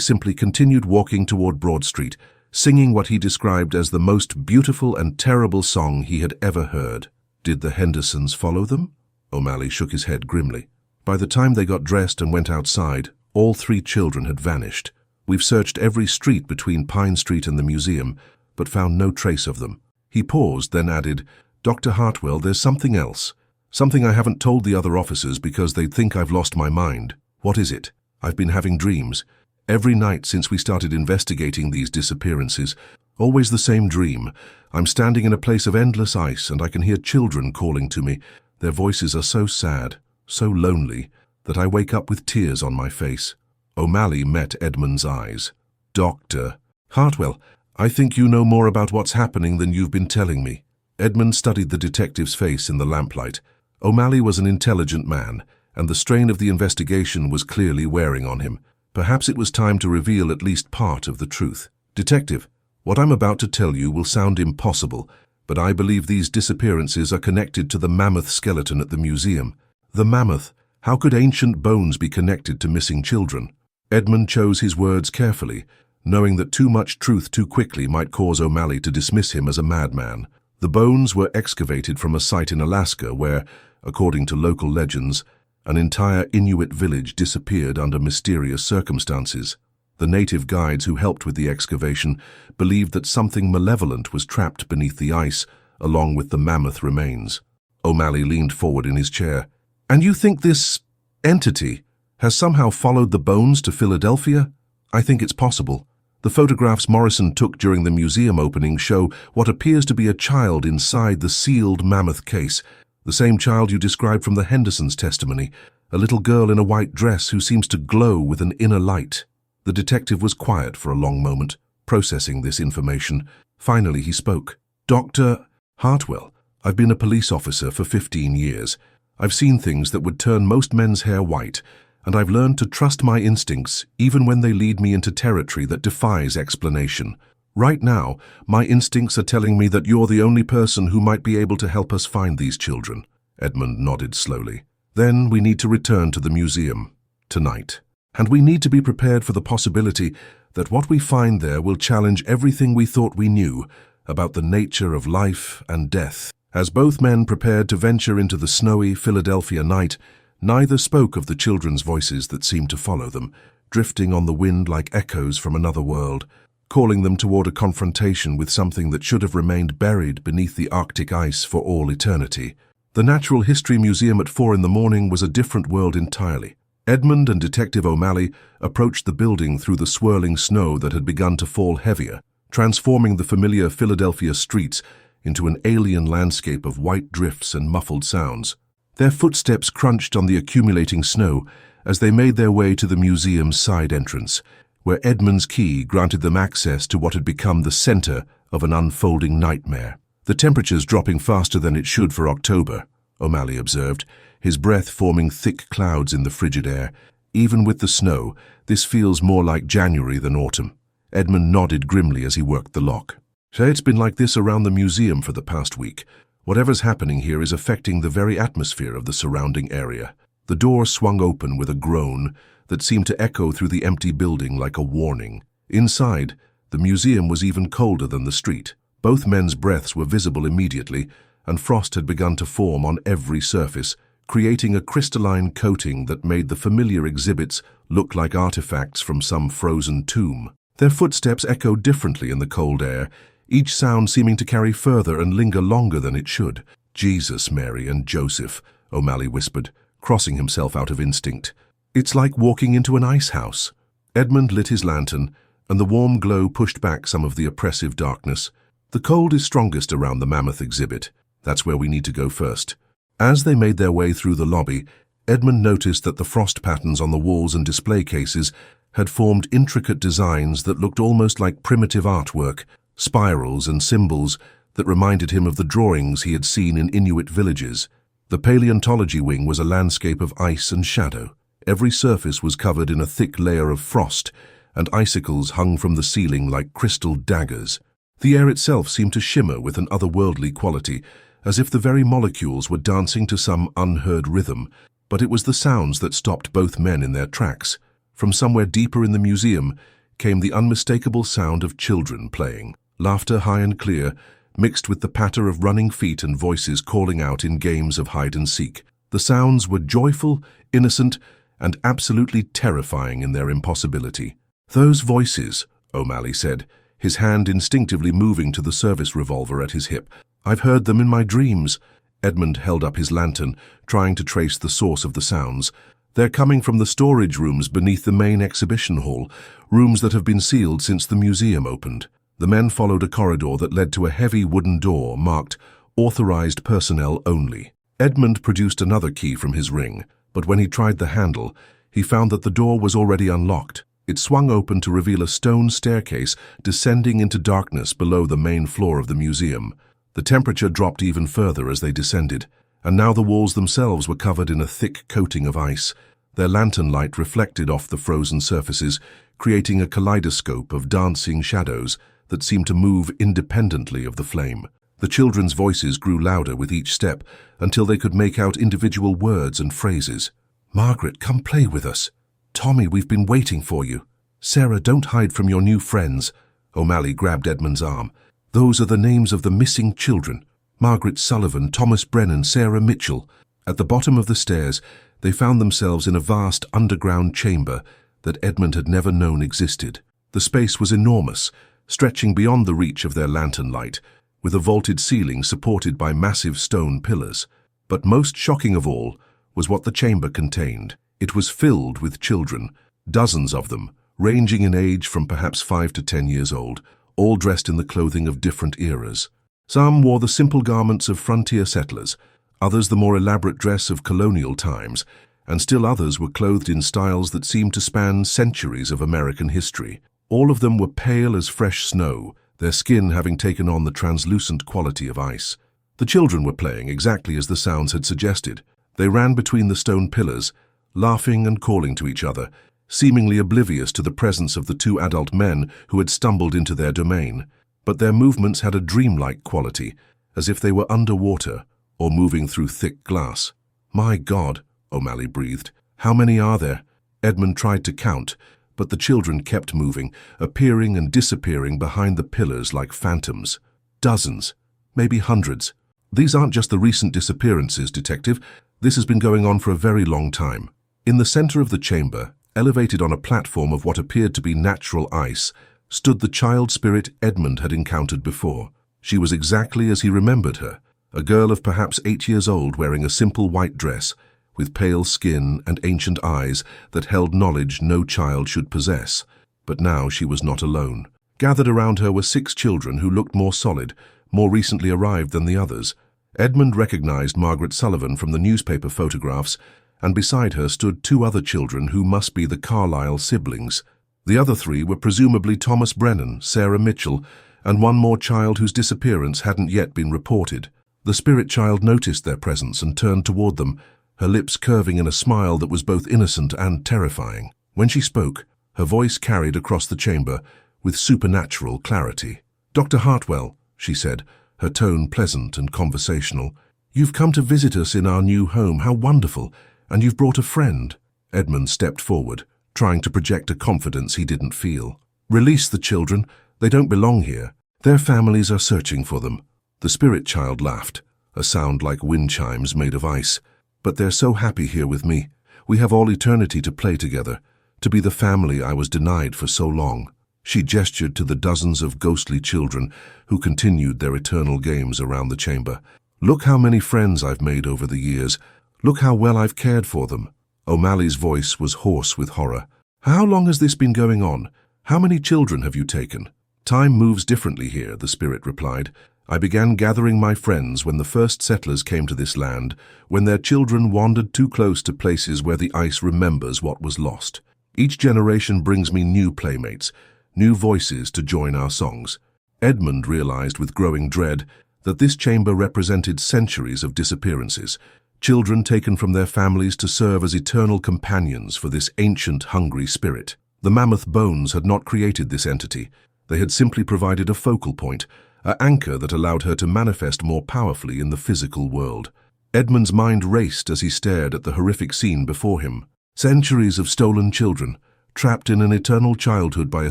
simply continued walking toward Broad Street, singing what he described as the most beautiful and terrible song he had ever heard." "Did the Hendersons follow them?" O'Malley shook his head grimly. "By the time they got dressed and went outside, all 3 children had vanished. We've searched every street between Pine Street and the museum, but found no trace of them." He paused, then added, "Dr. Hartwell, there's something else. Something I haven't told the other officers because they'd think I've lost my mind." "What is it?" "I've been having dreams. Every night since we started investigating these disappearances. Always the same dream. I'm standing in a place of endless ice and I can hear children calling to me. Their voices are so sad, so lonely, that I wake up with tears on my face." O'Malley met Edmund's eyes. "Dr. Hartwell, I think you know more about what's happening than you've been telling me." Edmund studied the detective's face in the lamplight. O'Malley was an intelligent man, and the strain of the investigation was clearly wearing on him. Perhaps it was time to reveal at least part of the truth. "Detective, what I'm about to tell you will sound impossible, but I believe these disappearances are connected to the Mammoth skeleton at the museum." "The Mammoth? How could ancient bones be connected to missing children?" Edmund chose his words carefully, knowing that too much truth too quickly might cause O'Malley to dismiss him as a madman. The bones were excavated from a site in Alaska where, according to local legends, an entire Inuit village disappeared under mysterious circumstances. The native guides who helped with the excavation believed that something malevolent was trapped beneath the ice, along with the mammoth remains. O'Malley leaned forward in his chair. "And you think this entity has somehow followed the bones to Philadelphia?" "I think it's possible. The photographs Morrison took during the museum opening show what appears to be a child inside the sealed mammoth case, the same child you described from the Hendersons' testimony, a little girl in a white dress who seems to glow with an inner light." The detective was quiet for a long moment, processing this information. Finally he spoke. "Dr. Hartwell, I've been a police officer for 15 years. I've seen things that would turn most men's hair white, and I've learned to trust my instincts even when they lead me into territory that defies explanation. Right now, my instincts are telling me that you're the only person who might be able to help us find these children." Edmund nodded slowly. "Then we need to return to the museum. Tonight. And we need to be prepared for the possibility that what we find there will challenge everything we thought we knew about the nature of life and death." As both men prepared to venture into the snowy Philadelphia night, neither spoke of the children's voices that seemed to follow them, drifting on the wind like echoes from another world, calling them toward a confrontation with something that should have remained buried beneath the Arctic ice for all eternity. The Natural History Museum at 4 in the morning was a different world entirely. Edmund and Detective O'Malley approached the building through the swirling snow that had begun to fall heavier, transforming the familiar Philadelphia streets into an alien landscape of white drifts and muffled sounds. Their footsteps crunched on the accumulating snow as they made their way to the museum's side entrance, where Edmund's key granted them access to what had become the center of an unfolding nightmare. "The temperature's dropping faster than it should for October," O'Malley observed, his breath forming thick clouds in the frigid air. "Even with the snow, this feels more like January than autumn." Edmund nodded grimly as he worked the lock. "Say it's been like this around the museum for the past week. Whatever's happening here is affecting the very atmosphere of the surrounding area." The door swung open with a groan that seemed to echo through the empty building like a warning. Inside, the museum was even colder than the street. Both men's breaths were visible immediately, and frost had begun to form on every surface, creating a crystalline coating that made the familiar exhibits look like artifacts from some frozen tomb. Their footsteps echoed differently in the cold air, each sound seeming to carry further and linger longer than it should. "Jesus, Mary, and Joseph," O'Malley whispered, crossing himself out of instinct. "It's like walking into an ice house." Edmund lit his lantern, and the warm glow pushed back some of the oppressive darkness. "The cold is strongest around the Mammoth exhibit. That's where we need to go first." As they made their way through the lobby, Edmund noticed that the frost patterns on the walls and display cases had formed intricate designs that looked almost like primitive artwork, spirals and symbols that reminded him of the drawings he had seen in Inuit villages. The paleontology wing was a landscape of ice and shadow. Every surface was covered in a thick layer of frost, and icicles hung from the ceiling like crystal daggers. The air itself seemed to shimmer with an otherworldly quality, as if the very molecules were dancing to some unheard rhythm. But it was the sounds that stopped both men in their tracks. From somewhere deeper in the museum came the unmistakable sound of children playing. Laughter high and clear, mixed with the patter of running feet and voices calling out in games of hide-and-seek. The sounds were joyful, innocent, and absolutely terrifying in their impossibility. "Those voices," O'Malley said, his hand instinctively moving to the service revolver at his hip. "I've heard them in my dreams." Edmund held up his lantern, trying to trace the source of the sounds. "They're coming from the storage rooms beneath the main exhibition hall, rooms that have been sealed since the museum opened." The men followed a corridor that led to a heavy wooden door marked "Authorized Personnel Only." Edmund produced another key from his ring, but when he tried the handle, he found that the door was already unlocked. It swung open to reveal a stone staircase descending into darkness below the main floor of the museum. The temperature dropped even further as they descended, and now the walls themselves were covered in a thick coating of ice. Their lantern light reflected off the frozen surfaces, creating a kaleidoscope of dancing shadows that seemed to move independently of the flame. The children's voices grew louder with each step until they could make out individual words and phrases. "Margaret, come play with us." "Tommy, we've been waiting for you." "Sarah, don't hide from your new friends." O'Malley grabbed Edmund's arm. "Those are the names of the missing children. Margaret Sullivan, Thomas Brennan, Sarah Mitchell." At the bottom of the stairs, they found themselves in a vast underground chamber that Edmund had never known existed. The space was enormous, stretching beyond the reach of their lantern light, with a vaulted ceiling supported by massive stone pillars. But most shocking of all was what the chamber contained. It was filled with children, dozens of them, ranging in age from perhaps 5 to 10 years old, all dressed in the clothing of different eras. Some wore the simple garments of frontier settlers, others the more elaborate dress of colonial times, and still others were clothed in styles that seemed to span centuries of American history. All of them were pale as fresh snow, their skin having taken on the translucent quality of ice. The children were playing exactly as the sounds had suggested. They ran between the stone pillars, laughing and calling to each other, seemingly oblivious to the presence of the two adult men who had stumbled into their domain. But their movements had a dreamlike quality, as if they were underwater or moving through thick glass. "My God," O'Malley breathed. "How many are there?" Edmund tried to count, but the children kept moving, appearing and disappearing behind the pillars like phantoms. Dozens, maybe hundreds. "These aren't just the recent disappearances, Detective. This has been going on for a very long time." In the center of the chamber, elevated on a platform of what appeared to be natural ice, stood the child spirit Edmund had encountered before. She was exactly as he remembered her, a girl of perhaps 8 years old wearing a simple white dress, with pale skin and ancient eyes that held knowledge no child should possess. But now she was not alone. Gathered around her were 6 children who looked more solid, more recently arrived than the others. Edmund recognized Margaret Sullivan from the newspaper photographs, and beside her stood 2 other children who must be the Carlyle siblings. The other 3 were presumably Thomas Brennan, Sarah Mitchell, and one more child whose disappearance hadn't yet been reported. The spirit child noticed their presence and turned toward them, her lips curving in a smile that was both innocent and terrifying. When she spoke, her voice carried across the chamber with supernatural clarity. "Dr. Hartwell," she said, her tone pleasant and conversational. "You've come to visit us in our new home. How wonderful! And you've brought a friend." Edmund stepped forward, trying to project a confidence he didn't feel. "Release the children. They don't belong here. Their families are searching for them." The spirit child laughed, a sound like wind chimes made of ice. "But they're so happy here with me. We have all eternity to play together, to be the family I was denied for so long." She gestured to the dozens of ghostly children who continued their eternal games around the chamber. "Look how many friends I've made over the years. Look how well I've cared for them." O'Malley's voice was hoarse with horror. "How long has this been going on? How many children have you taken?" "Time moves differently here," the spirit replied. "I began gathering my friends when the first settlers came to this land, when their children wandered too close to places where the ice remembers what was lost. Each generation brings me new playmates, new voices to join our songs." Edmund realized with growing dread that this chamber represented centuries of disappearances, children taken from their families to serve as eternal companions for this ancient, hungry spirit. The mammoth bones had not created this entity. They had simply provided a focal point, an anchor that allowed her to manifest more powerfully in the physical world. Edmund's mind raced as he stared at the horrific scene before him. Centuries of stolen children, trapped in an eternal childhood by a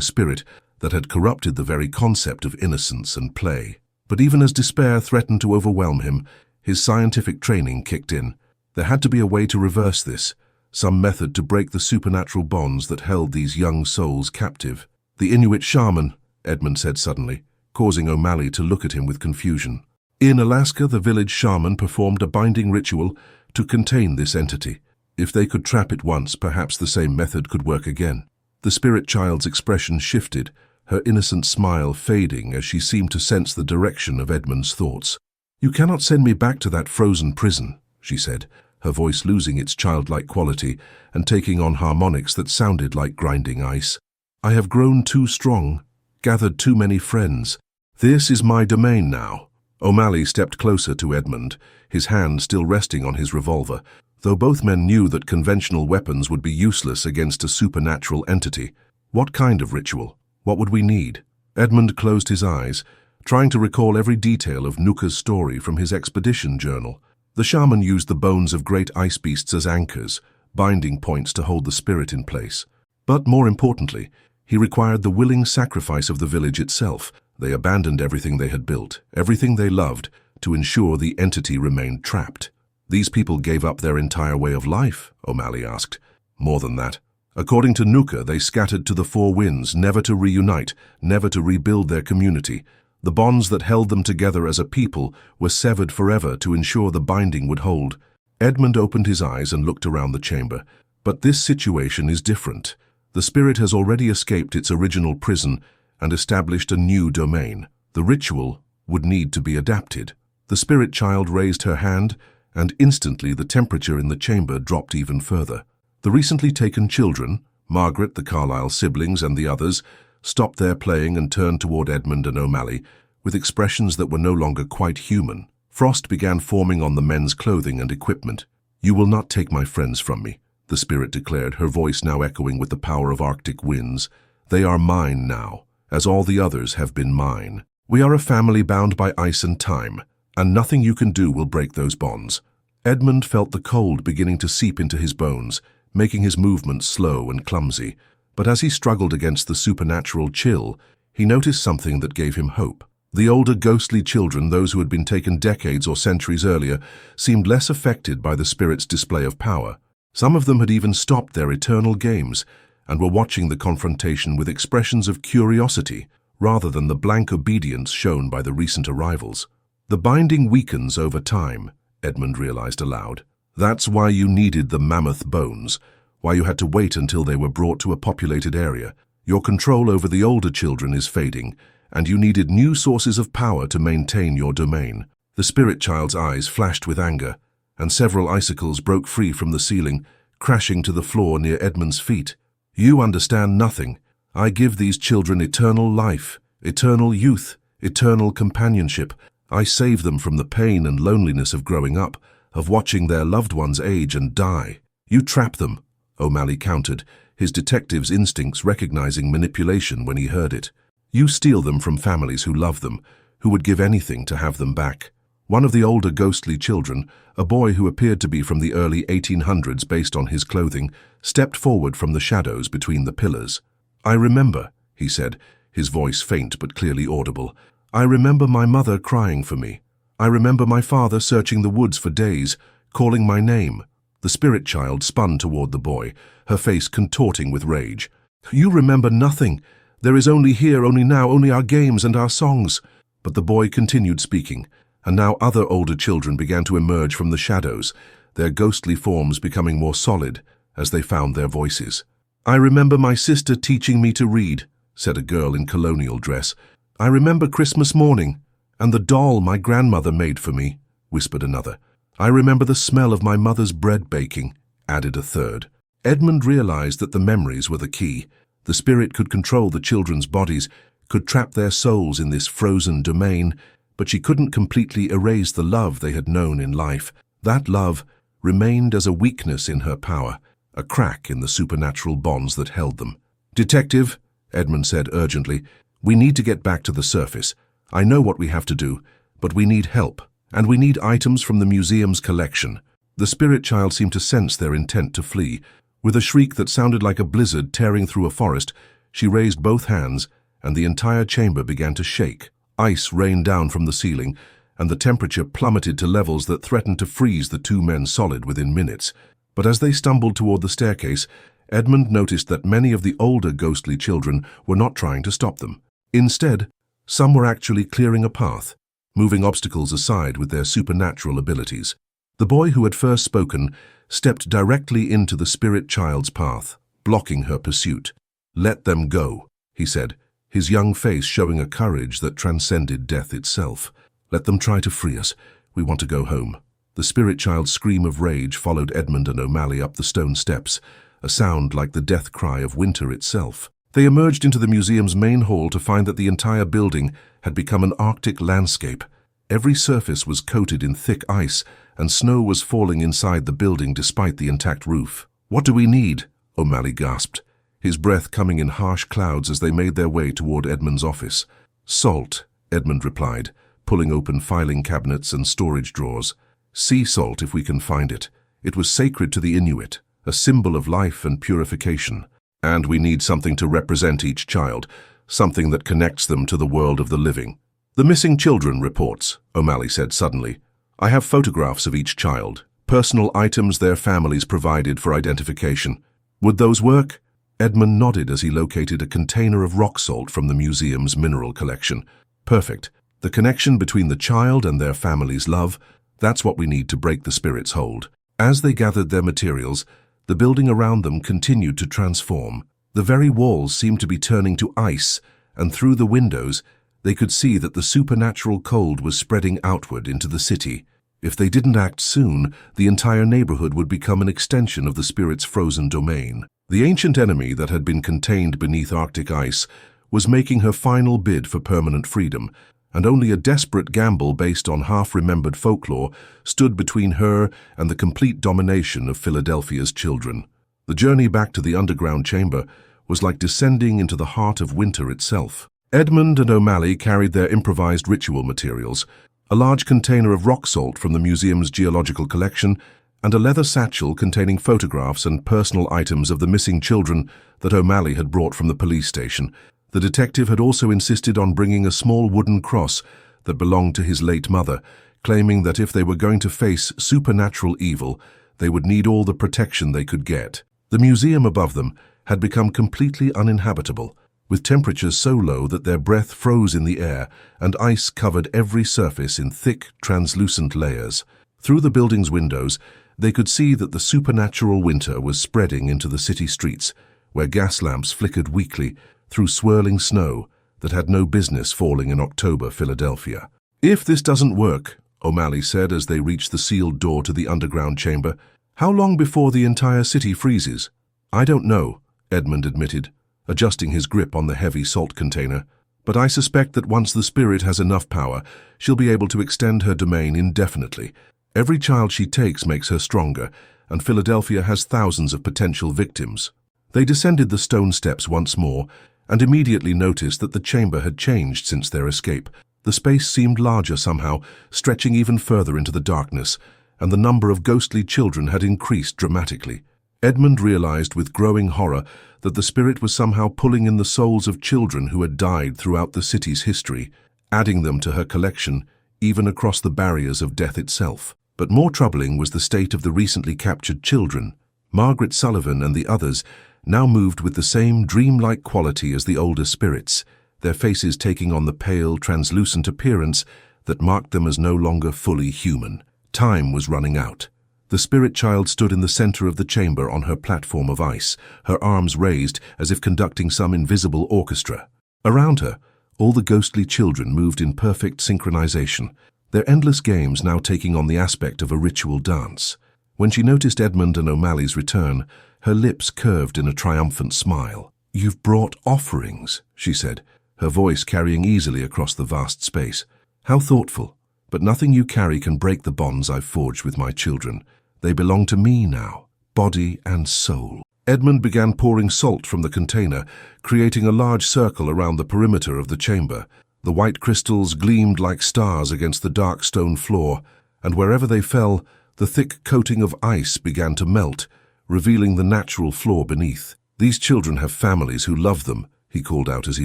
spirit that had corrupted the very concept of innocence and play. But even as despair threatened to overwhelm him, his scientific training kicked in. There had to be a way to reverse this, some method to break the supernatural bonds that held these young souls captive. "The Inuit shaman," Edmund said suddenly, causing O'Malley to look at him with confusion. "In Alaska, the village shaman performed a binding ritual to contain this entity. If they could trap it once, perhaps the same method could work again." The spirit child's expression shifted, her innocent smile fading as she seemed to sense the direction of Edmund's thoughts. "You cannot send me back to that frozen prison," she said, her voice losing its childlike quality and taking on harmonics that sounded like grinding ice. "I have grown too strong, gathered too many friends. This is my domain now." O'Malley stepped closer to Edmund, his hand still resting on his revolver, though both men knew that conventional weapons would be useless against a supernatural entity. "What kind of ritual? What would we need?" Edmund closed his eyes, trying to recall every detail of Nuka's story from his expedition journal. The shaman used the bones of great ice beasts as anchors, binding points to hold the spirit in place. But more importantly, he required the willing sacrifice of the village itself. They abandoned everything they had built, everything they loved, to ensure the entity remained trapped. "These people gave up their entire way of life?" O'Malley asked. "More than that. According to Nuka, they scattered to the 4 winds, never to reunite, never to rebuild their community. The bonds that held them together as a people were severed forever to ensure the binding would hold." Edmund opened his eyes and looked around the chamber. "But this situation is different. The spirit has already escaped its original prison and established a new domain. The ritual would need to be adapted." The spirit child raised her hand, and instantly the temperature in the chamber dropped even further. The recently taken children, Margaret, the Carlyle siblings, and the others, stopped their playing and turned toward Edmund and O'Malley, with expressions that were no longer quite human. Frost began forming on the men's clothing and equipment. "You will not take my friends from me," the spirit declared, her voice now echoing with the power of Arctic winds. "They are mine now, as all the others have been mine. We are a family bound by ice and time, and nothing you can do will break those bonds." Edmund felt the cold beginning to seep into his bones, making his movements slow and clumsy. But as he struggled against the supernatural chill, he noticed something that gave him hope. The older ghostly children, those who had been taken decades or centuries earlier, seemed less affected by the spirit's display of power. Some of them had even stopped their eternal games and were watching the confrontation with expressions of curiosity rather than the blank obedience shown by the recent arrivals. "The binding weakens over time," Edmund realized aloud. That's why you needed the mammoth bones, why you had to wait until they were brought to a populated area. Your control over the older children is fading, and you needed new sources of power to maintain your domain. The spirit child's eyes flashed with anger, and several icicles broke free from the ceiling, crashing to the floor near Edmund's feet. You understand nothing. I give these children eternal life, eternal youth, eternal companionship. I save them from the pain and loneliness of growing up, of watching their loved ones age and die. You trap them, O'Malley countered, his detective's instincts recognizing manipulation when he heard it. You steal them from families who love them, who would give anything to have them back. One of the older ghostly children, a boy who appeared to be from the early 1800s based on his clothing, stepped forward from the shadows between the pillars. I remember, he said, his voice faint but clearly audible. I remember my mother crying for me. I remember my father searching the woods for days, calling my name. The spirit child spun toward the boy, her face contorting with rage. You remember nothing. There is only here, only now, only our games and our songs. But the boy continued speaking, and now other older children began to emerge from the shadows, their ghostly forms becoming more solid as they found their voices. I remember my sister teaching me to read, said a girl in colonial dress. I remember Christmas morning, and the doll my grandmother made for me, whispered another. I remember the smell of my mother's bread baking, added a third. Edmund realized that the memories were the key. The spirit could control the children's bodies, could trap their souls in this frozen domain, but she couldn't completely erase the love they had known in life. That love remained as a weakness in her power, a crack in the supernatural bonds that held them. Detective, Edmund said urgently, we need to get back to the surface. I know what we have to do, but we need help, and we need items from the museum's collection. The spirit child seemed to sense their intent to flee. With a shriek that sounded like a blizzard tearing through a forest, she raised both hands, and the entire chamber began to shake. Ice rained down from the ceiling, and the temperature plummeted to levels that threatened to freeze the two men solid within minutes. But as they stumbled toward the staircase, Edmund noticed that many of the older ghostly children were not trying to stop them. Instead, some were actually clearing a path, moving obstacles aside with their supernatural abilities. The boy who had first spoken stepped directly into the spirit child's path, blocking her pursuit. Let them go, he said, his young face showing a courage that transcended death itself. Let them try to free us. We want to go home. The spirit child's scream of rage followed Edmund and O'Malley up the stone steps, a sound like the death cry of winter itself. They emerged into the museum's main hall to find that the entire building had become an Arctic landscape. Every surface was coated in thick ice, and snow was falling inside the building despite the intact roof. What do we need? O'Malley gasped, his breath coming in harsh clouds as they made their way toward Edmund's office. Salt, Edmund replied, pulling open filing cabinets and storage drawers. Sea salt if we can find it. It was sacred to the Inuit, a symbol of life and purification. And we need something to represent each child, something that connects them to the world of the living. The missing children reports, O'Malley said suddenly. I have photographs of each child, personal items their families provided for identification. Would those work? Edmund nodded as he located a container of rock salt from the museum's mineral collection. Perfect. The connection between the child and their family's love, that's what we need to break the spirit's hold. As they gathered their materials, the building around them continued to transform. The very walls seemed to be turning to ice, and through the windows, they could see that the supernatural cold was spreading outward into the city. If they didn't act soon, the entire neighborhood would become an extension of the spirit's frozen domain. The ancient enemy that had been contained beneath Arctic ice was making her final bid for permanent freedom, and only a desperate gamble based on half-remembered folklore stood between her and the complete domination of Philadelphia's children. The journey back to the underground chamber was like descending into the heart of winter itself. Edmund and O'Malley carried their improvised ritual materials, a large container of rock salt from the museum's geological collection, and a leather satchel containing photographs and personal items of the missing children that O'Malley had brought from the police station. The detective had also insisted on bringing a small wooden cross that belonged to his late mother, claiming that if they were going to face supernatural evil, they would need all the protection they could get. The museum above them had become completely uninhabitable, with temperatures so low that their breath froze in the air and ice covered every surface in thick, translucent layers. Through the building's windows, They could see that the supernatural winter was spreading into the city streets, where gas lamps flickered weakly through swirling snow that had no business falling in October Philadelphia. "If this doesn't work," O'Malley said as they reached the sealed door to the underground chamber, "how long before the entire city freezes?" "I don't know," Edmund admitted, adjusting his grip on the heavy salt container. "But I suspect that once the spirit has enough power, she'll be able to extend her domain indefinitely. Every child she takes makes her stronger, and Philadelphia has thousands of potential victims." They descended the stone steps once more, and immediately noticed that the chamber had changed since their escape. The space seemed larger somehow, stretching even further into the darkness, and the number of ghostly children had increased dramatically. Edmund realized with growing horror that the spirit was somehow pulling in the souls of children who had died throughout the city's history, adding them to her collection, even across the barriers of death itself. But more troubling was the state of the recently captured children. Margaret Sullivan and the others now moved with the same dreamlike quality as the older spirits, their faces taking on the pale, translucent appearance that marked them as no longer fully human. Time was running out. The spirit child stood in the center of the chamber on her platform of ice, her arms raised as if conducting some invisible orchestra. Around her, all the ghostly children moved in perfect synchronization, their endless games now taking on the aspect of a ritual dance. When she noticed Edmund and O'Malley's return, her lips curved in a triumphant smile. "You've brought offerings," she said, her voice carrying easily across the vast space. "How thoughtful. But nothing you carry can break the bonds I've forged with my children. They belong to me now, body and soul." Edmund began pouring salt from the container, creating a large circle around the perimeter of the chamber. The white crystals gleamed like stars against the dark stone floor, and wherever they fell, the thick coating of ice began to melt, revealing the natural floor beneath. "These children have families who love them," he called out as he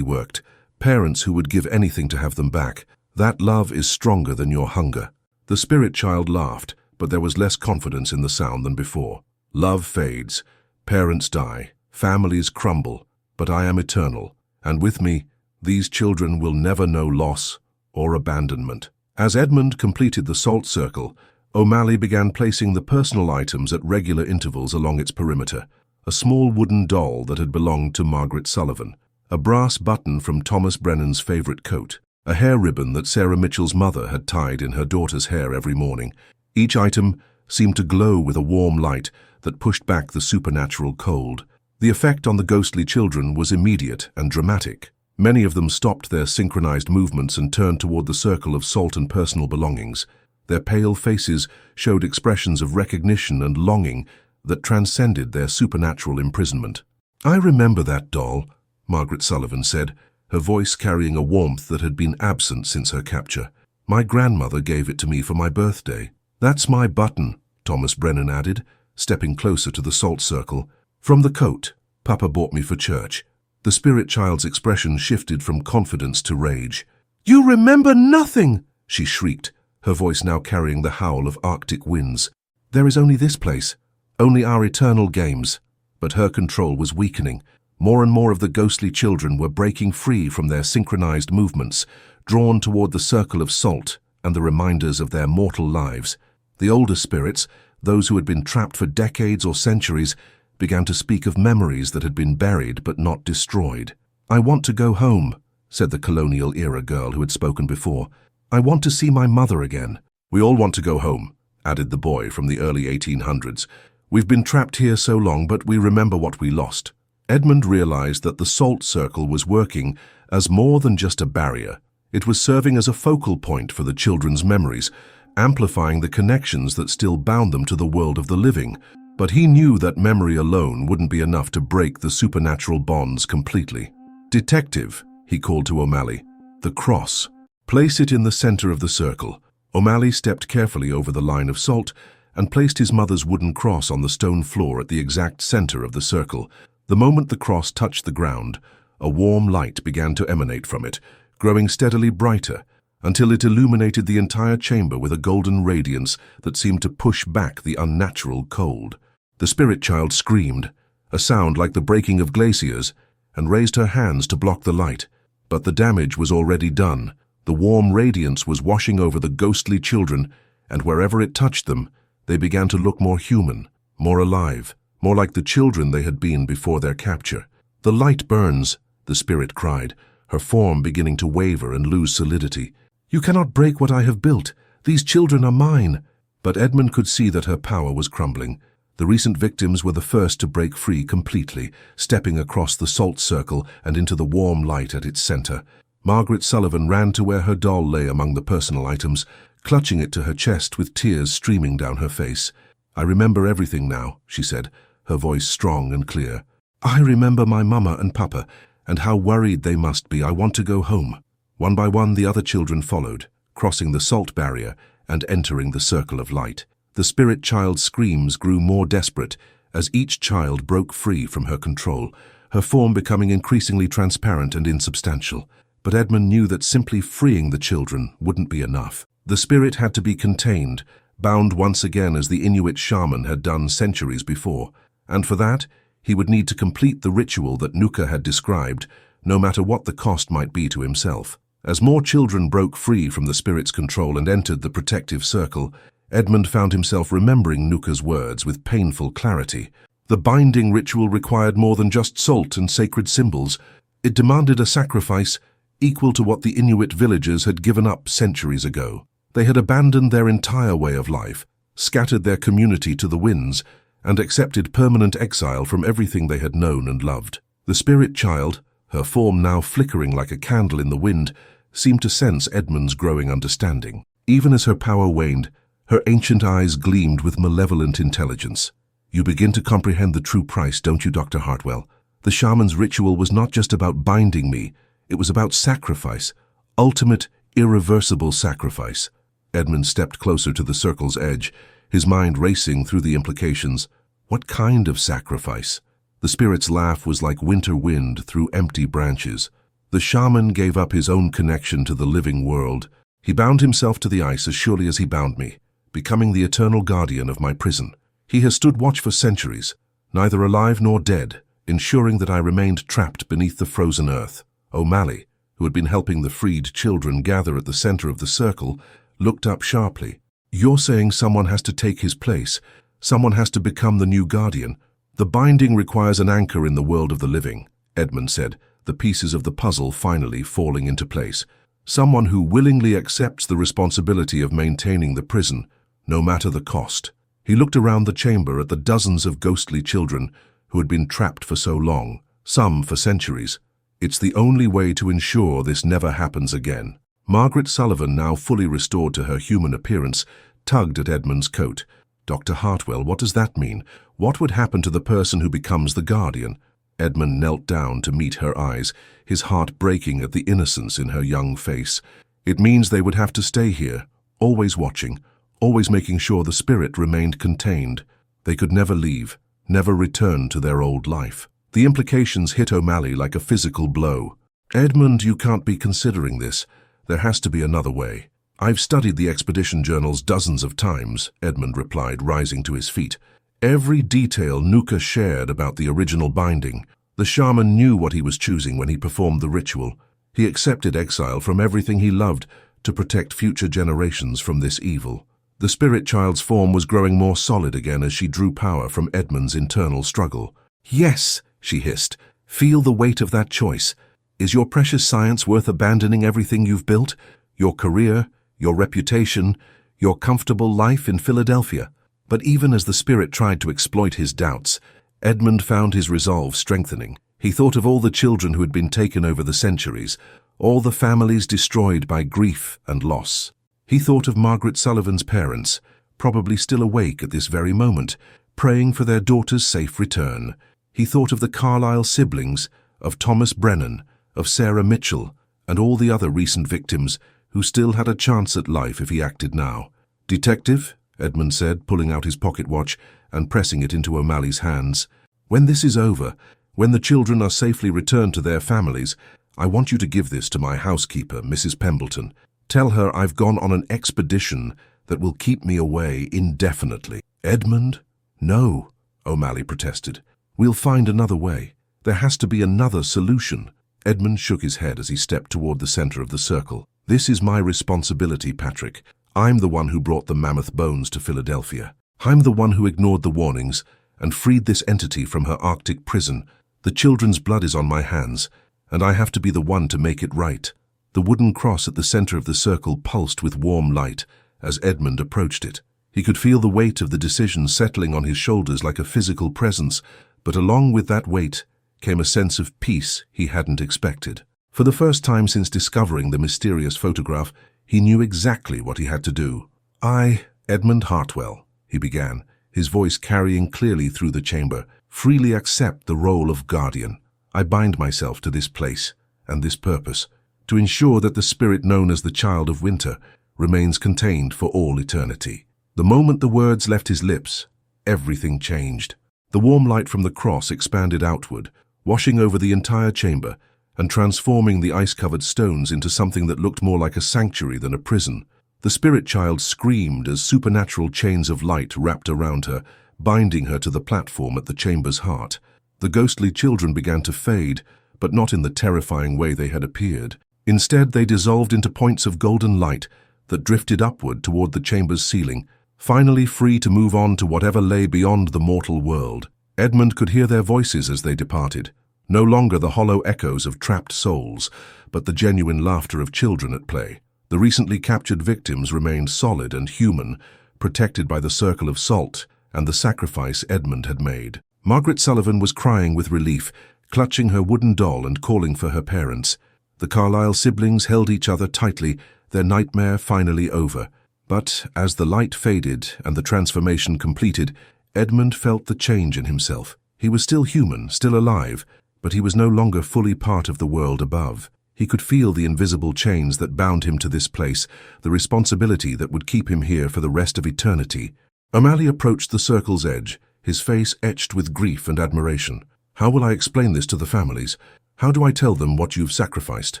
worked. "Parents who would give anything to have them back. That love is stronger than your hunger." The spirit child laughed, but there was less confidence in the sound than before. "Love fades, parents die, families crumble, but I am eternal, and with me, these children will never know loss or abandonment." As Edmund completed the salt circle, O'Malley began placing the personal items at regular intervals along its perimeter. A small wooden doll that had belonged to Margaret Sullivan, a brass button from Thomas Brennan's favorite coat, a hair ribbon that Sarah Mitchell's mother had tied in her daughter's hair every morning. Each item seemed to glow with a warm light that pushed back the supernatural cold. The effect on the ghostly children was immediate and dramatic. Many of them stopped their synchronized movements and turned toward the circle of salt and personal belongings. Their pale faces showed expressions of recognition and longing that transcended their supernatural imprisonment. "I remember that doll," Margaret Sullivan said, her voice carrying a warmth that had been absent since her capture. "My grandmother gave it to me for my birthday." "That's my button," Thomas Brennan added, stepping closer to the salt circle. "From the coat Papa bought me for church." The spirit child's expression shifted from confidence to rage. "You remember nothing!" she shrieked, her voice now carrying the howl of Arctic winds. "There is only this place, only our eternal games." But her control was weakening. More and more of the ghostly children were breaking free from their synchronized movements, drawn toward the circle of salt and the reminders of their mortal lives. The older spirits, those who had been trapped for decades or centuries, began to speak of memories that had been buried but not destroyed. "I want to go home," said the colonial-era girl who had spoken before. "I want to see my mother again." "We all want to go home," added the boy from the early 1800s. "We've been trapped here so long, but we remember what we lost." Edmund realized that the salt circle was working as more than just a barrier. It was serving as a focal point for the children's memories, amplifying the connections that still bound them to the world of the living. But he knew that memory alone wouldn't be enough to break the supernatural bonds completely. "Detective," he called to O'Malley, "the cross. Place it in the center of the circle." O'Malley stepped carefully over the line of salt and placed his mother's wooden cross on the stone floor at the exact center of the circle. The moment the cross touched the ground, a warm light began to emanate from it, growing steadily brighter, until it illuminated the entire chamber with a golden radiance that seemed to push back the unnatural cold. The spirit child screamed, a sound like the breaking of glaciers, and raised her hands to block the light. But the damage was already done. The warm radiance was washing over the ghostly children, and wherever it touched them, They began to look more human, more alive, more like the children they had been before their capture. "The light burns," the spirit cried, her form beginning to waver and lose solidity. "You cannot break what I have built. These children are mine." But Edmund could see that her power was crumbling. The recent victims were the first to break free completely, stepping across the salt circle and into the warm light at its center. Margaret Sullivan ran to where her doll lay among the personal items, clutching it to her chest with tears streaming down her face. "I remember everything now," she said, her voice strong and clear. "I remember my mama and papa, and how worried they must be. I want to go home." One by one, the other children followed, crossing the salt barrier and entering the circle of light. The spirit child's screams grew more desperate as each child broke free from her control, her form becoming increasingly transparent and insubstantial. But Edmund knew that simply freeing the children wouldn't be enough. The spirit had to be contained, bound once again as the Inuit shaman had done centuries before. And for that, he would need to complete the ritual that Nuka had described, no matter what the cost might be to himself. As more children broke free from the spirit's control and entered the protective circle, Edmund found himself remembering Nuka's words with painful clarity. The binding ritual required more than just salt and sacred symbols. It demanded a sacrifice equal to what the Inuit villagers had given up centuries ago. They had abandoned their entire way of life, scattered their community to the winds, and accepted permanent exile from everything they had known and loved. The spirit child, her form now flickering like a candle in the wind, seemed to sense Edmund's growing understanding. Even as her power waned, her ancient eyes gleamed with malevolent intelligence. "You begin to comprehend the true price, don't you, Dr. Hartwell? The shaman's ritual was not just about binding me, it was about sacrifice, ultimate, irreversible sacrifice." Edmund stepped closer to the circle's edge, his mind racing through the implications. What kind of sacrifice? The spirit's laugh was like winter wind through empty branches. The shaman gave up his own connection to the living world. He bound himself to the ice as surely as he bound me, becoming the eternal guardian of my prison. He has stood watch for centuries, neither alive nor dead, ensuring that I remained trapped beneath the frozen earth. O'Malley, who had been helping the freed children gather at the center of the circle, looked up sharply. "You're saying someone has to take his place, someone has to become the new guardian. The binding requires an anchor in the world of the living," Edmund said, the pieces of the puzzle finally falling into place. "Someone who willingly accepts the responsibility of maintaining the prison, no matter the cost." He looked around the chamber at the dozens of ghostly children who had been trapped for so long, some for centuries. "It's the only way to ensure this never happens again." Margaret Sullivan, now fully restored to her human appearance, tugged at Edmund's coat. "Dr. Hartwell, what does that mean? What would happen to the person who becomes the guardian?" Edmund knelt down to meet her eyes, his heart breaking at the innocence in her young face. "It means they would have to stay here, always watching, always making sure the spirit remained contained. They could never leave, never return to their old life." The implications hit O'Malley like a physical blow. "Edmund, you can't be considering this. There has to be another way." "I've studied the expedition journals dozens of times," Edmund replied, rising to his feet. "Every detail Nuka shared about the original binding. The shaman knew what he was choosing when he performed the ritual. He accepted exile from everything he loved to protect future generations from this evil." The spirit child's form was growing more solid again as she drew power from Edmund's internal struggle. "Yes," she hissed, "feel the weight of that choice. Is your precious science worth abandoning everything you've built? Your career, your reputation, your comfortable life in Philadelphia?" But even as the spirit tried to exploit his doubts, Edmund found his resolve strengthening. He thought of all the children who had been taken over the centuries, all the families destroyed by grief and loss. He thought of Margaret Sullivan's parents, probably still awake at this very moment, praying for their daughter's safe return. He thought of the Carlyle siblings, of Thomas Brennan, of Sarah Mitchell, and all the other recent victims who still had a chance at life if he acted now. "Detective," Edmund said, pulling out his pocket watch and pressing it into O'Malley's hands, "when this is over, when the children are safely returned to their families, I want you to give this to my housekeeper, Mrs. Pembleton. Tell her I've gone on an expedition that will keep me away indefinitely." "Edmund? No," O'Malley protested. "We'll find another way. There has to be another solution." Edmund shook his head as he stepped toward the center of the circle. "This is my responsibility, Patrick. I'm the one who brought the mammoth bones to Philadelphia. I'm the one who ignored the warnings and freed this entity from her Arctic prison. The children's blood is on my hands, and I have to be the one to make it right." The wooden cross at the center of the circle pulsed with warm light as Edmund approached it. He could feel the weight of the decision settling on his shoulders like a physical presence, but along with that weight came a sense of peace he hadn't expected. For the first time since discovering the mysterious photograph, he knew exactly what he had to do. "I, Edmund Hartwell," he began, his voice carrying clearly through the chamber, "freely accept the role of guardian. I bind myself to this place and this purpose, to ensure that the spirit known as the Child of Winter remains contained for all eternity." The moment the words left his lips, everything changed. The warm light from the cross expanded outward, washing over the entire chamber and transforming the ice-covered stones into something that looked more like a sanctuary than a prison. The spirit child screamed as supernatural chains of light wrapped around her, binding her to the platform at the chamber's heart. The ghostly children began to fade, but not in the terrifying way they had appeared. Instead, they dissolved into points of golden light that drifted upward toward the chamber's ceiling, finally free to move on to whatever lay beyond the mortal world. Edmund could hear their voices as they departed, no longer the hollow echoes of trapped souls, but the genuine laughter of children at play. The recently captured victims remained solid and human, protected by the circle of salt and the sacrifice Edmund had made. Margaret Sullivan was crying with relief, clutching her wooden doll and calling for her parents. The Carlyle siblings held each other tightly, their nightmare finally over. But as the light faded and the transformation completed, Edmund felt the change in himself. He was still human, still alive, but he was no longer fully part of the world above. He could feel the invisible chains that bound him to this place, the responsibility that would keep him here for the rest of eternity. O'Malley approached the circle's edge, his face etched with grief and admiration. "How will I explain this to the families? How do I tell them what you've sacrificed?"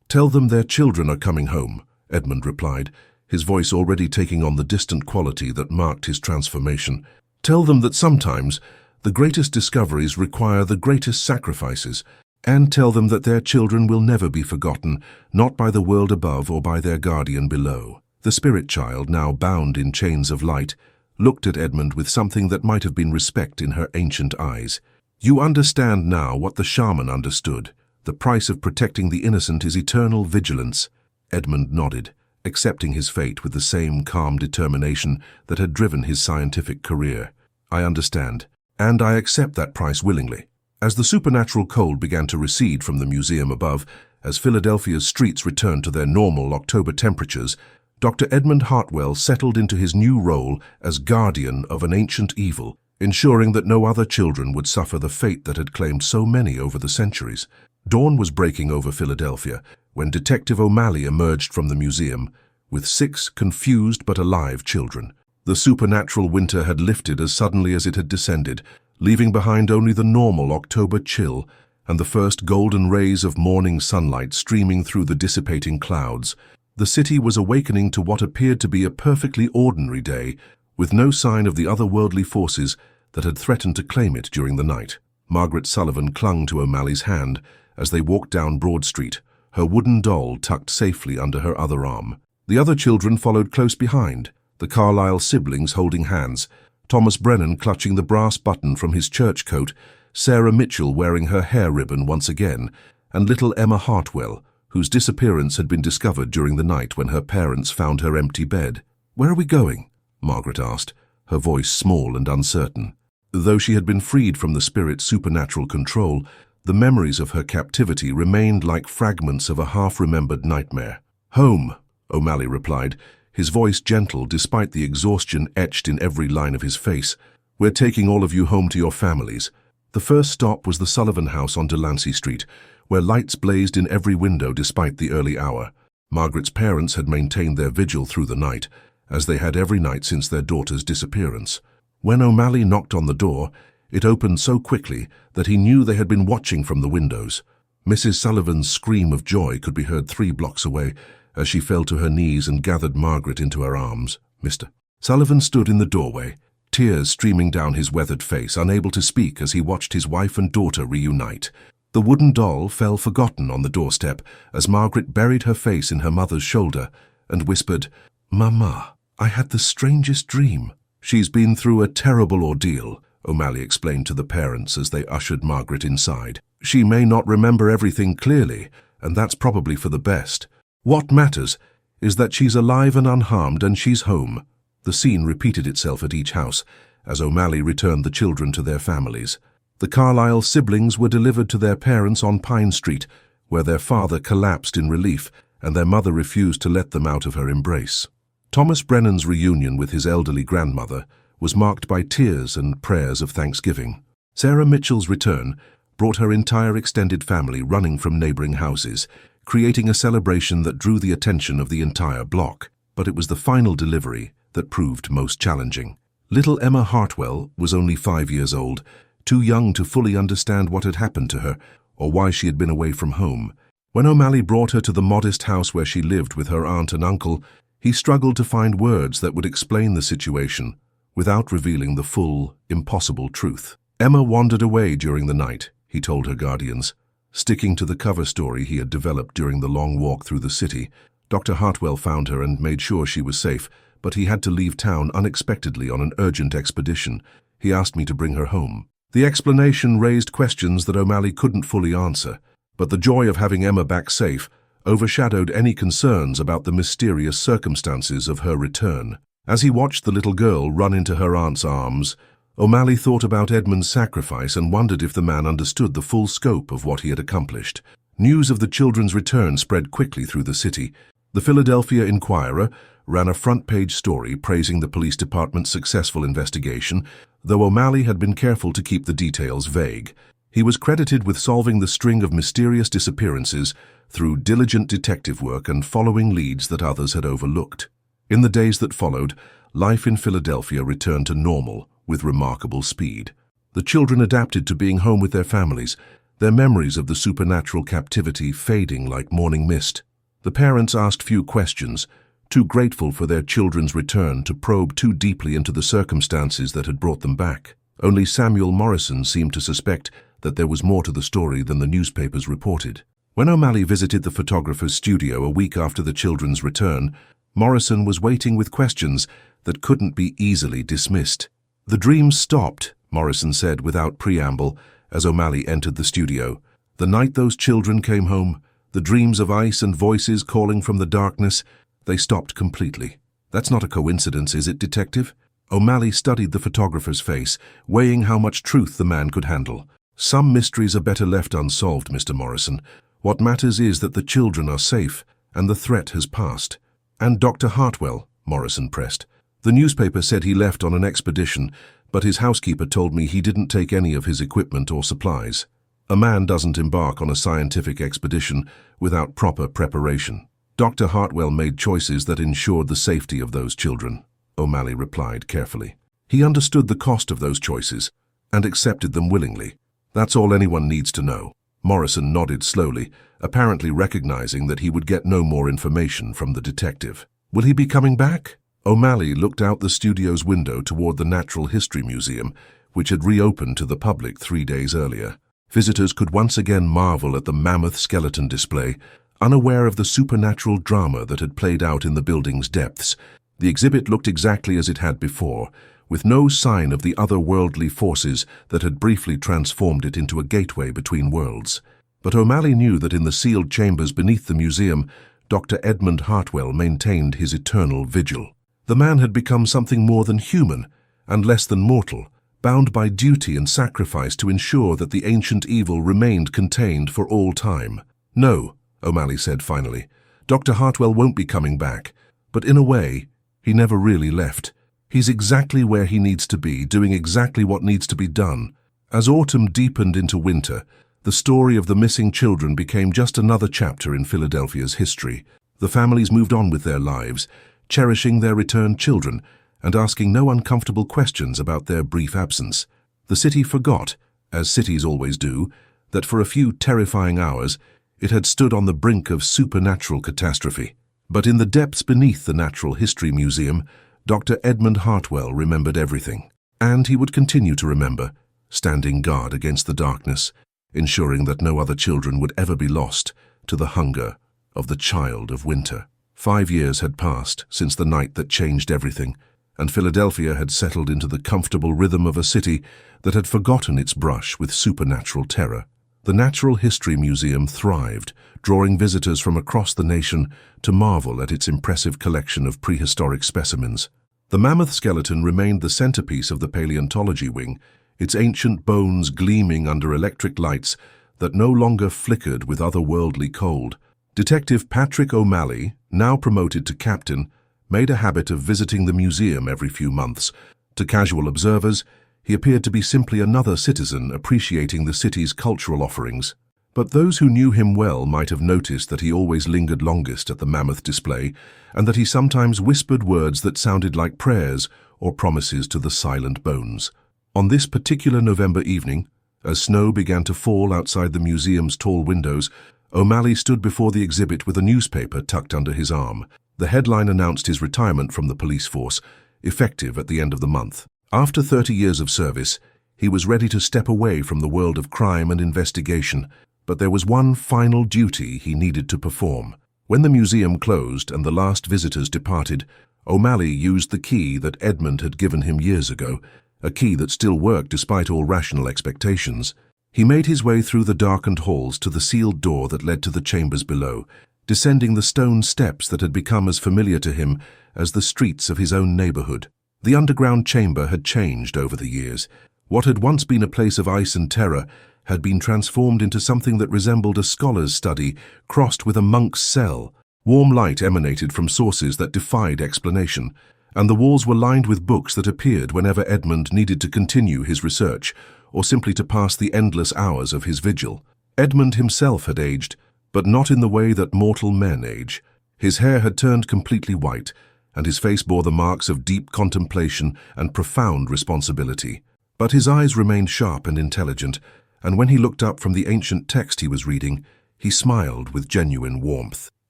"Tell them their children are coming home," Edmund replied, his voice already taking on the distant quality that marked his transformation. "Tell them that sometimes the greatest discoveries require the greatest sacrifices, and tell them that their children will never be forgotten, not by the world above or by their guardian below." The spirit child, now bound in chains of light, looked at Edmund with something that might have been respect in her ancient eyes. "You understand now what the shaman understood. The price of protecting the innocent is eternal vigilance." Edmund nodded, accepting his fate with the same calm determination that had driven his scientific career. "I understand, and I accept that price willingly." As the supernatural cold began to recede from the museum above, as Philadelphia's streets returned to their normal October temperatures, Dr. Edmund Hartwell settled into his new role as guardian of an ancient evil, ensuring that no other children would suffer the fate that had claimed so many over the centuries. Dawn was breaking over Philadelphia when Detective O'Malley emerged from the museum with 6 confused but alive children. The supernatural winter had lifted as suddenly as it had descended, leaving behind only the normal October chill and the first golden rays of morning sunlight streaming through the dissipating clouds. The city was awakening to what appeared to be a perfectly ordinary day, with no sign of the otherworldly forces that had threatened to claim it during the night. Margaret Sullivan clung to O'Malley's hand as they walked down Broad Street, her wooden doll tucked safely under her other arm. The other children followed close behind, the Carlyle siblings holding hands, Thomas Brennan clutching the brass button from his church coat, Sarah Mitchell wearing her hair ribbon once again, and little Emma Hartwell, whose disappearance had been discovered during the night when her parents found her empty bed. "Where are we going?" Margaret asked, her voice small and uncertain. Though she had been freed from the spirit's supernatural control, the memories of her captivity remained like fragments of a half-remembered nightmare. "Home," O'Malley replied, his voice gentle despite the exhaustion etched in every line of his face. "We're taking all of you home to your families." The first stop was the Sullivan house on Delancey Street, where lights blazed in every window despite the early hour. Margaret's parents had maintained their vigil through the night, as they had every night since their daughter's disappearance. When O'Malley knocked on the door, it opened so quickly that he knew they had been watching from the windows. Mrs. Sullivan's scream of joy could be heard 3 blocks away as she fell to her knees and gathered Margaret into her arms. Mr. Sullivan stood in the doorway, tears streaming down his weathered face, unable to speak as he watched his wife and daughter reunite. The wooden doll fell forgotten on the doorstep as Margaret buried her face in her mother's shoulder and whispered, "Mama, I had the strangest dream." "She's been through a terrible ordeal," O'Malley explained to the parents as they ushered Margaret inside. "She may not remember everything clearly, and that's probably for the best. What matters is that she's alive and unharmed and she's home." The scene repeated itself at each house as O'Malley returned the children to their families. The Carlyle siblings were delivered to their parents on Pine Street, where their father collapsed in relief and their mother refused to let them out of her embrace. Thomas Brennan's reunion with his elderly grandmother was marked by tears and prayers of thanksgiving. Sarah Mitchell's return brought her entire extended family running from neighboring houses, creating a celebration that drew the attention of the entire block. But it was the final delivery that proved most challenging. Little Emma Hartwell was only 5 years old, too young to fully understand what had happened to her or why she had been away from home. When O'Malley brought her to the modest house where she lived with her aunt and uncle, he struggled to find words that would explain the situation without revealing the full, impossible truth. Emma wandered away during the night, he told her guardians, sticking to the cover story he had developed during the long walk through the city. Dr. Hartwell found her and made sure she was safe, but he had to leave town unexpectedly on an urgent expedition. He asked me to bring her home. The explanation raised questions that O'Malley couldn't fully answer, but the joy of having Emma back safe overshadowed any concerns about the mysterious circumstances of her return. As he watched the little girl run into her aunt's arms, O'Malley thought about Edmund's sacrifice and wondered if the man understood the full scope of what he had accomplished. News of the children's return spread quickly through the city. The Philadelphia Inquirer ran a front-page story praising the police department's successful investigation, though O'Malley had been careful to keep the details vague. He was credited with solving the string of mysterious disappearances through diligent detective work and following leads that others had overlooked. In the days that followed, life in Philadelphia returned to normal with remarkable speed. The children adapted to being home with their families, their memories of the supernatural captivity fading like morning mist. The parents asked few questions, too grateful for their children's return to probe too deeply into the circumstances that had brought them back. Only Samuel Morrison seemed to suspect that there was more to the story than the newspapers reported. When O'Malley visited the photographer's studio a week after the children's return, Morrison was waiting with questions that couldn't be easily dismissed. "The dreams stopped," Morrison said without preamble as O'Malley entered the studio. "The night those children came home, the dreams of ice and voices calling from the darkness, they stopped completely. That's not a coincidence, is it, Detective?" O'Malley studied the photographer's face, weighing how much truth the man could handle. "Some mysteries are better left unsolved, Mr. Morrison. What matters is that the children are safe and the threat has passed." "And Dr. Hartwell?" Morrison pressed. "The newspaper said he left on an expedition, but his housekeeper told me he didn't take any of his equipment or supplies. A man doesn't embark on a scientific expedition without proper preparation." "Dr. Hartwell made choices that ensured the safety of those children," O'Malley replied carefully. "He understood the cost of those choices and accepted them willingly. That's all anyone needs to know." Morrison nodded slowly, apparently recognizing that he would get no more information from the detective. "Will he be coming back?" O'Malley looked out the studio's window toward the Natural History Museum, which had reopened to the public 3 days earlier. Visitors could once again marvel at the Mammoth skeleton display, unaware of the supernatural drama that had played out in the building's depths. The exhibit looked exactly as it had before, with no sign of the otherworldly forces that had briefly transformed it into a gateway between worlds. But O'Malley knew that in the sealed chambers beneath the museum, Dr. Edmund Hartwell maintained his eternal vigil. The man had become something more than human and less than mortal, bound by duty and sacrifice to ensure that the ancient evil remained contained for all time. "No," O'Malley said finally, "Dr. Hartwell won't be coming back, but in a way, he never really left. He's exactly where he needs to be, doing exactly what needs to be done." As autumn deepened into winter, the story of the missing children became just another chapter in Philadelphia's history. The families moved on with their lives, cherishing their returned children and asking no uncomfortable questions about their brief absence. The city forgot, as cities always do, that for a few terrifying hours it had stood on the brink of supernatural catastrophe. But in the depths beneath the Natural History Museum, Dr. Edmund Hartwell remembered everything. And he would continue to remember, standing guard against the darkness, ensuring that no other children would ever be lost to the hunger of the child of winter. 5 years had passed since the night that changed everything, and Philadelphia had settled into the comfortable rhythm of a city that had forgotten its brush with supernatural terror. The Natural History Museum thrived, drawing visitors from across the nation to marvel at its impressive collection of prehistoric specimens. The mammoth skeleton remained the centerpiece of the paleontology wing, its ancient bones gleaming under electric lights that no longer flickered with otherworldly cold. Detective Patrick O'Malley, now promoted to captain, made a habit of visiting the museum every few months. To casual observers, he appeared to be simply another citizen appreciating the city's cultural offerings. But those who knew him well might have noticed that he always lingered longest at the mammoth display, and that he sometimes whispered words that sounded like prayers or promises to the silent bones. On this particular November evening, as snow began to fall outside the museum's tall windows, O'Malley stood before the exhibit with a newspaper tucked under his arm. The headline announced his retirement from the police force, effective at the end of the month. After 30 years of service, he was ready to step away from the world of crime and investigation, but there was one final duty he needed to perform. When the museum closed and the last visitors departed, O'Malley used the key that Edmund had given him years ago, a key that still worked despite all rational expectations. He made his way through the darkened halls to the sealed door that led to the chambers below, descending the stone steps that had become as familiar to him as the streets of his own neighborhood. The underground chamber had changed over the years. What had once been a place of ice and terror had been transformed into something that resembled a scholar's study crossed with a monk's cell. Warm light emanated from sources that defied explanation, and the walls were lined with books that appeared whenever Edmund needed to continue his research or simply to pass the endless hours of his vigil. Edmund himself had aged, but not in the way that mortal men age. His hair had turned completely white, and his face bore the marks of deep contemplation and profound responsibility. But his eyes remained sharp and intelligent, and when he looked up from the ancient text he was reading, he smiled with genuine warmth.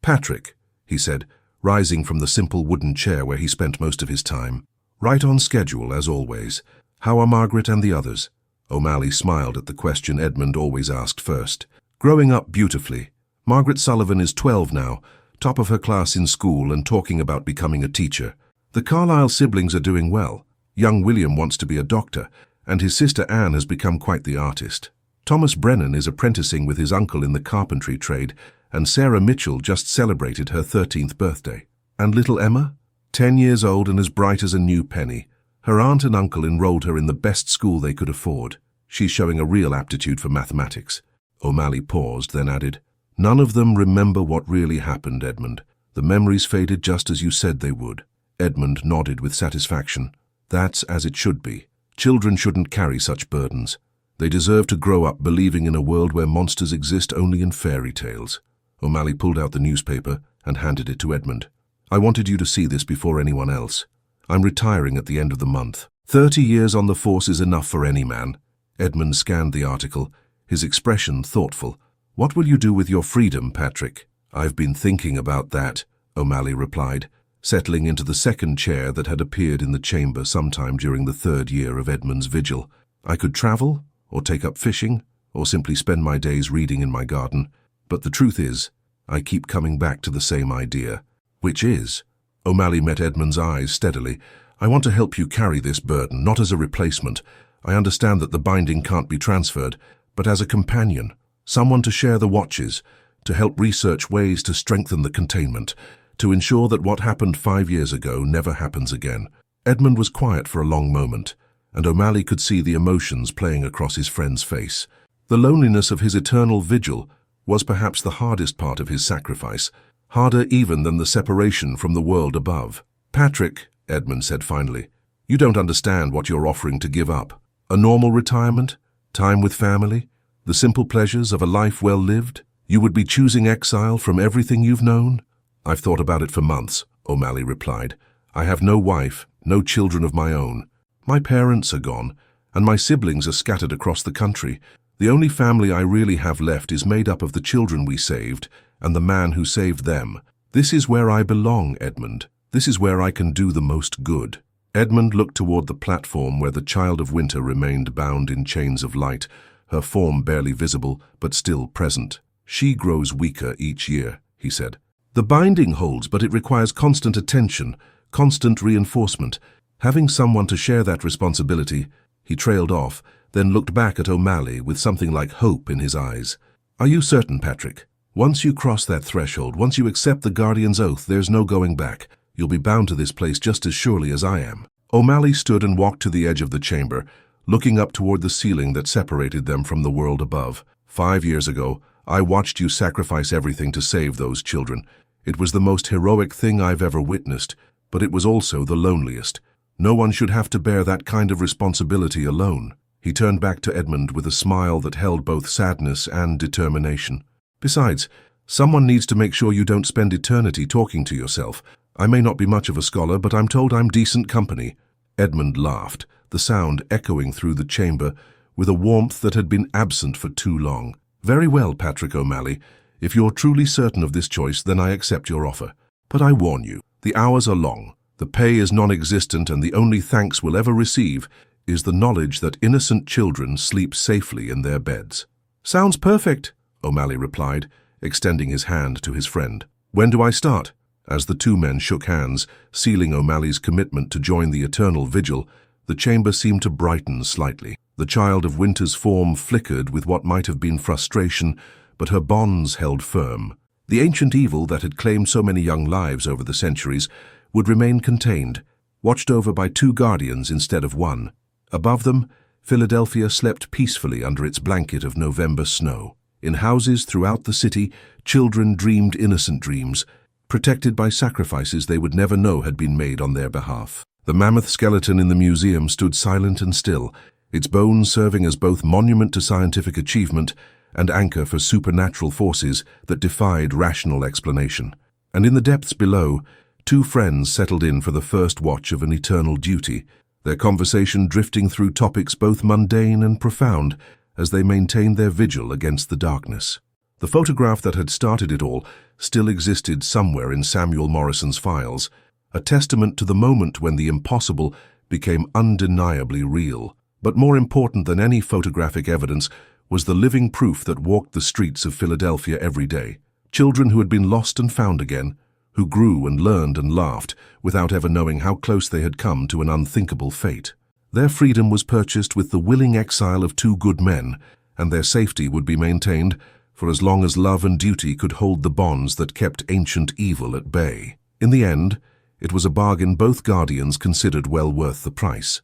"Patrick," he said, rising from the simple wooden chair where he spent most of his time. "Right on schedule, as always. How are Margaret and the others?" O'Malley smiled at the question Edmund always asked first. "Growing up beautifully. Margaret Sullivan is 12 now, top of her class in school and talking about becoming a teacher. The Carlyle siblings are doing well. Young William wants to be a doctor, and his sister Anne has become quite the artist. Thomas Brennan is apprenticing with his uncle in the carpentry trade, and Sarah Mitchell just celebrated her 13th birthday. And little Emma? 10 years old and as bright as a new penny. Her aunt and uncle enrolled her in the best school they could afford. She's showing a real aptitude for mathematics." O'Malley paused, then added, "None of them remember what really happened, Edmund. The memories faded just as you said they would." Edmund nodded with satisfaction. "That's as it should be. Children shouldn't carry such burdens. They deserve to grow up believing in a world where monsters exist only in fairy tales." O'Malley pulled out the newspaper and handed it to Edmund. "I wanted you to see this before anyone else. I'm retiring at the end of the month. 30 years on the force is enough for any man." Edmund scanned the article, his expression thoughtful. "What will you do with your freedom, Patrick?" "I've been thinking about that," O'Malley replied, settling into the second chair that had appeared in the chamber sometime during the 3rd year of Edmund's vigil. "I could travel, or take up fishing, or simply spend my days reading in my garden. But the truth is, I keep coming back to the same idea." "Which is?" O'Malley met Edmund's eyes steadily. "I want to help you carry this burden, not as a replacement. I understand that the binding can't be transferred, but as a companion. Someone to share the watches, to help research ways to strengthen the containment, to ensure that what happened 5 years ago never happens again." Edmund was quiet for a long moment, and O'Malley could see the emotions playing across his friend's face. The loneliness of his eternal vigil was perhaps the hardest part of his sacrifice, harder even than the separation from the world above. "Patrick," Edmund said finally, "you don't understand what you're offering to give up. A normal retirement, time with family, the simple pleasures of a life well lived. You would be choosing exile from everything you've known?" "I've thought about it for months," O'Malley replied. "I have no wife, no children of my own. My parents are gone, and my siblings are scattered across the country. The only family I really have left is made up of the children we saved and the man who saved them. This is where I belong, Edmund. This is where I can do the most good." Edmund looked toward the platform where the Child of Winter remained bound in chains of light, her form barely visible but still present. "She grows weaker each year," he said. "The binding holds, but it requires constant attention, constant reinforcement. Having someone to share that responsibility, he trailed off, then looked back at O'Malley with something like hope in his eyes. "Are you certain, Patrick? Once you cross that threshold, once you accept the Guardian's oath, there's no going back. You'll be bound to this place just as surely as I am." O'Malley stood and walked to the edge of the chamber, looking up toward the ceiling that separated them from the world above. 5 years ago, I watched you sacrifice everything to save those children. It was the most heroic thing I've ever witnessed, but it was also the loneliest. No one should have to bear that kind of responsibility alone. He turned back to Edmund with a smile that held both sadness and determination. "Besides, someone needs to make sure you don't spend eternity talking to yourself. I may not be much of a scholar, but I'm told I'm decent company." Edmund laughed, the sound echoing through the chamber with a warmth that had been absent for too long. "Very well, Patrick O'Malley. If you're truly certain of this choice, then I accept your offer. But I warn you, the hours are long, the pay is non-existent, and the only thanks we'll ever receive is the knowledge that innocent children sleep safely in their beds." "Sounds perfect," O'Malley replied, extending his hand to his friend. "When do I start?" As the two men shook hands, sealing O'Malley's commitment to join the eternal vigil, the chamber seemed to brighten slightly. The child of winter's form flickered with what might have been frustration, but her bonds held firm. The ancient evil that had claimed so many young lives over the centuries would remain contained, watched over by two guardians instead of one. Above them, Philadelphia slept peacefully under its blanket of November snow. In houses throughout the city, children dreamed innocent dreams, protected by sacrifices they would never know had been made on their behalf. The mammoth skeleton in the museum stood silent and still, its bones serving as both monument to scientific achievement and anchor for supernatural forces that defied rational explanation. And in the depths below, two friends settled in for the first watch of an eternal duty, their conversation drifting through topics both mundane and profound as they maintained their vigil against the darkness. The photograph that had started it all still existed somewhere in Samuel Morrison's files, a testament to the moment when the impossible became undeniably real. But more important than any photographic evidence was the living proof that walked the streets of Philadelphia every day. Children who had been lost and found again, who grew and learned and laughed without ever knowing how close they had come to an unthinkable fate. Their freedom was purchased with the willing exile of two good men, and their safety would be maintained for as long as love and duty could hold the bonds that kept ancient evil at bay. In the end, it was a bargain both guardians considered well worth the price.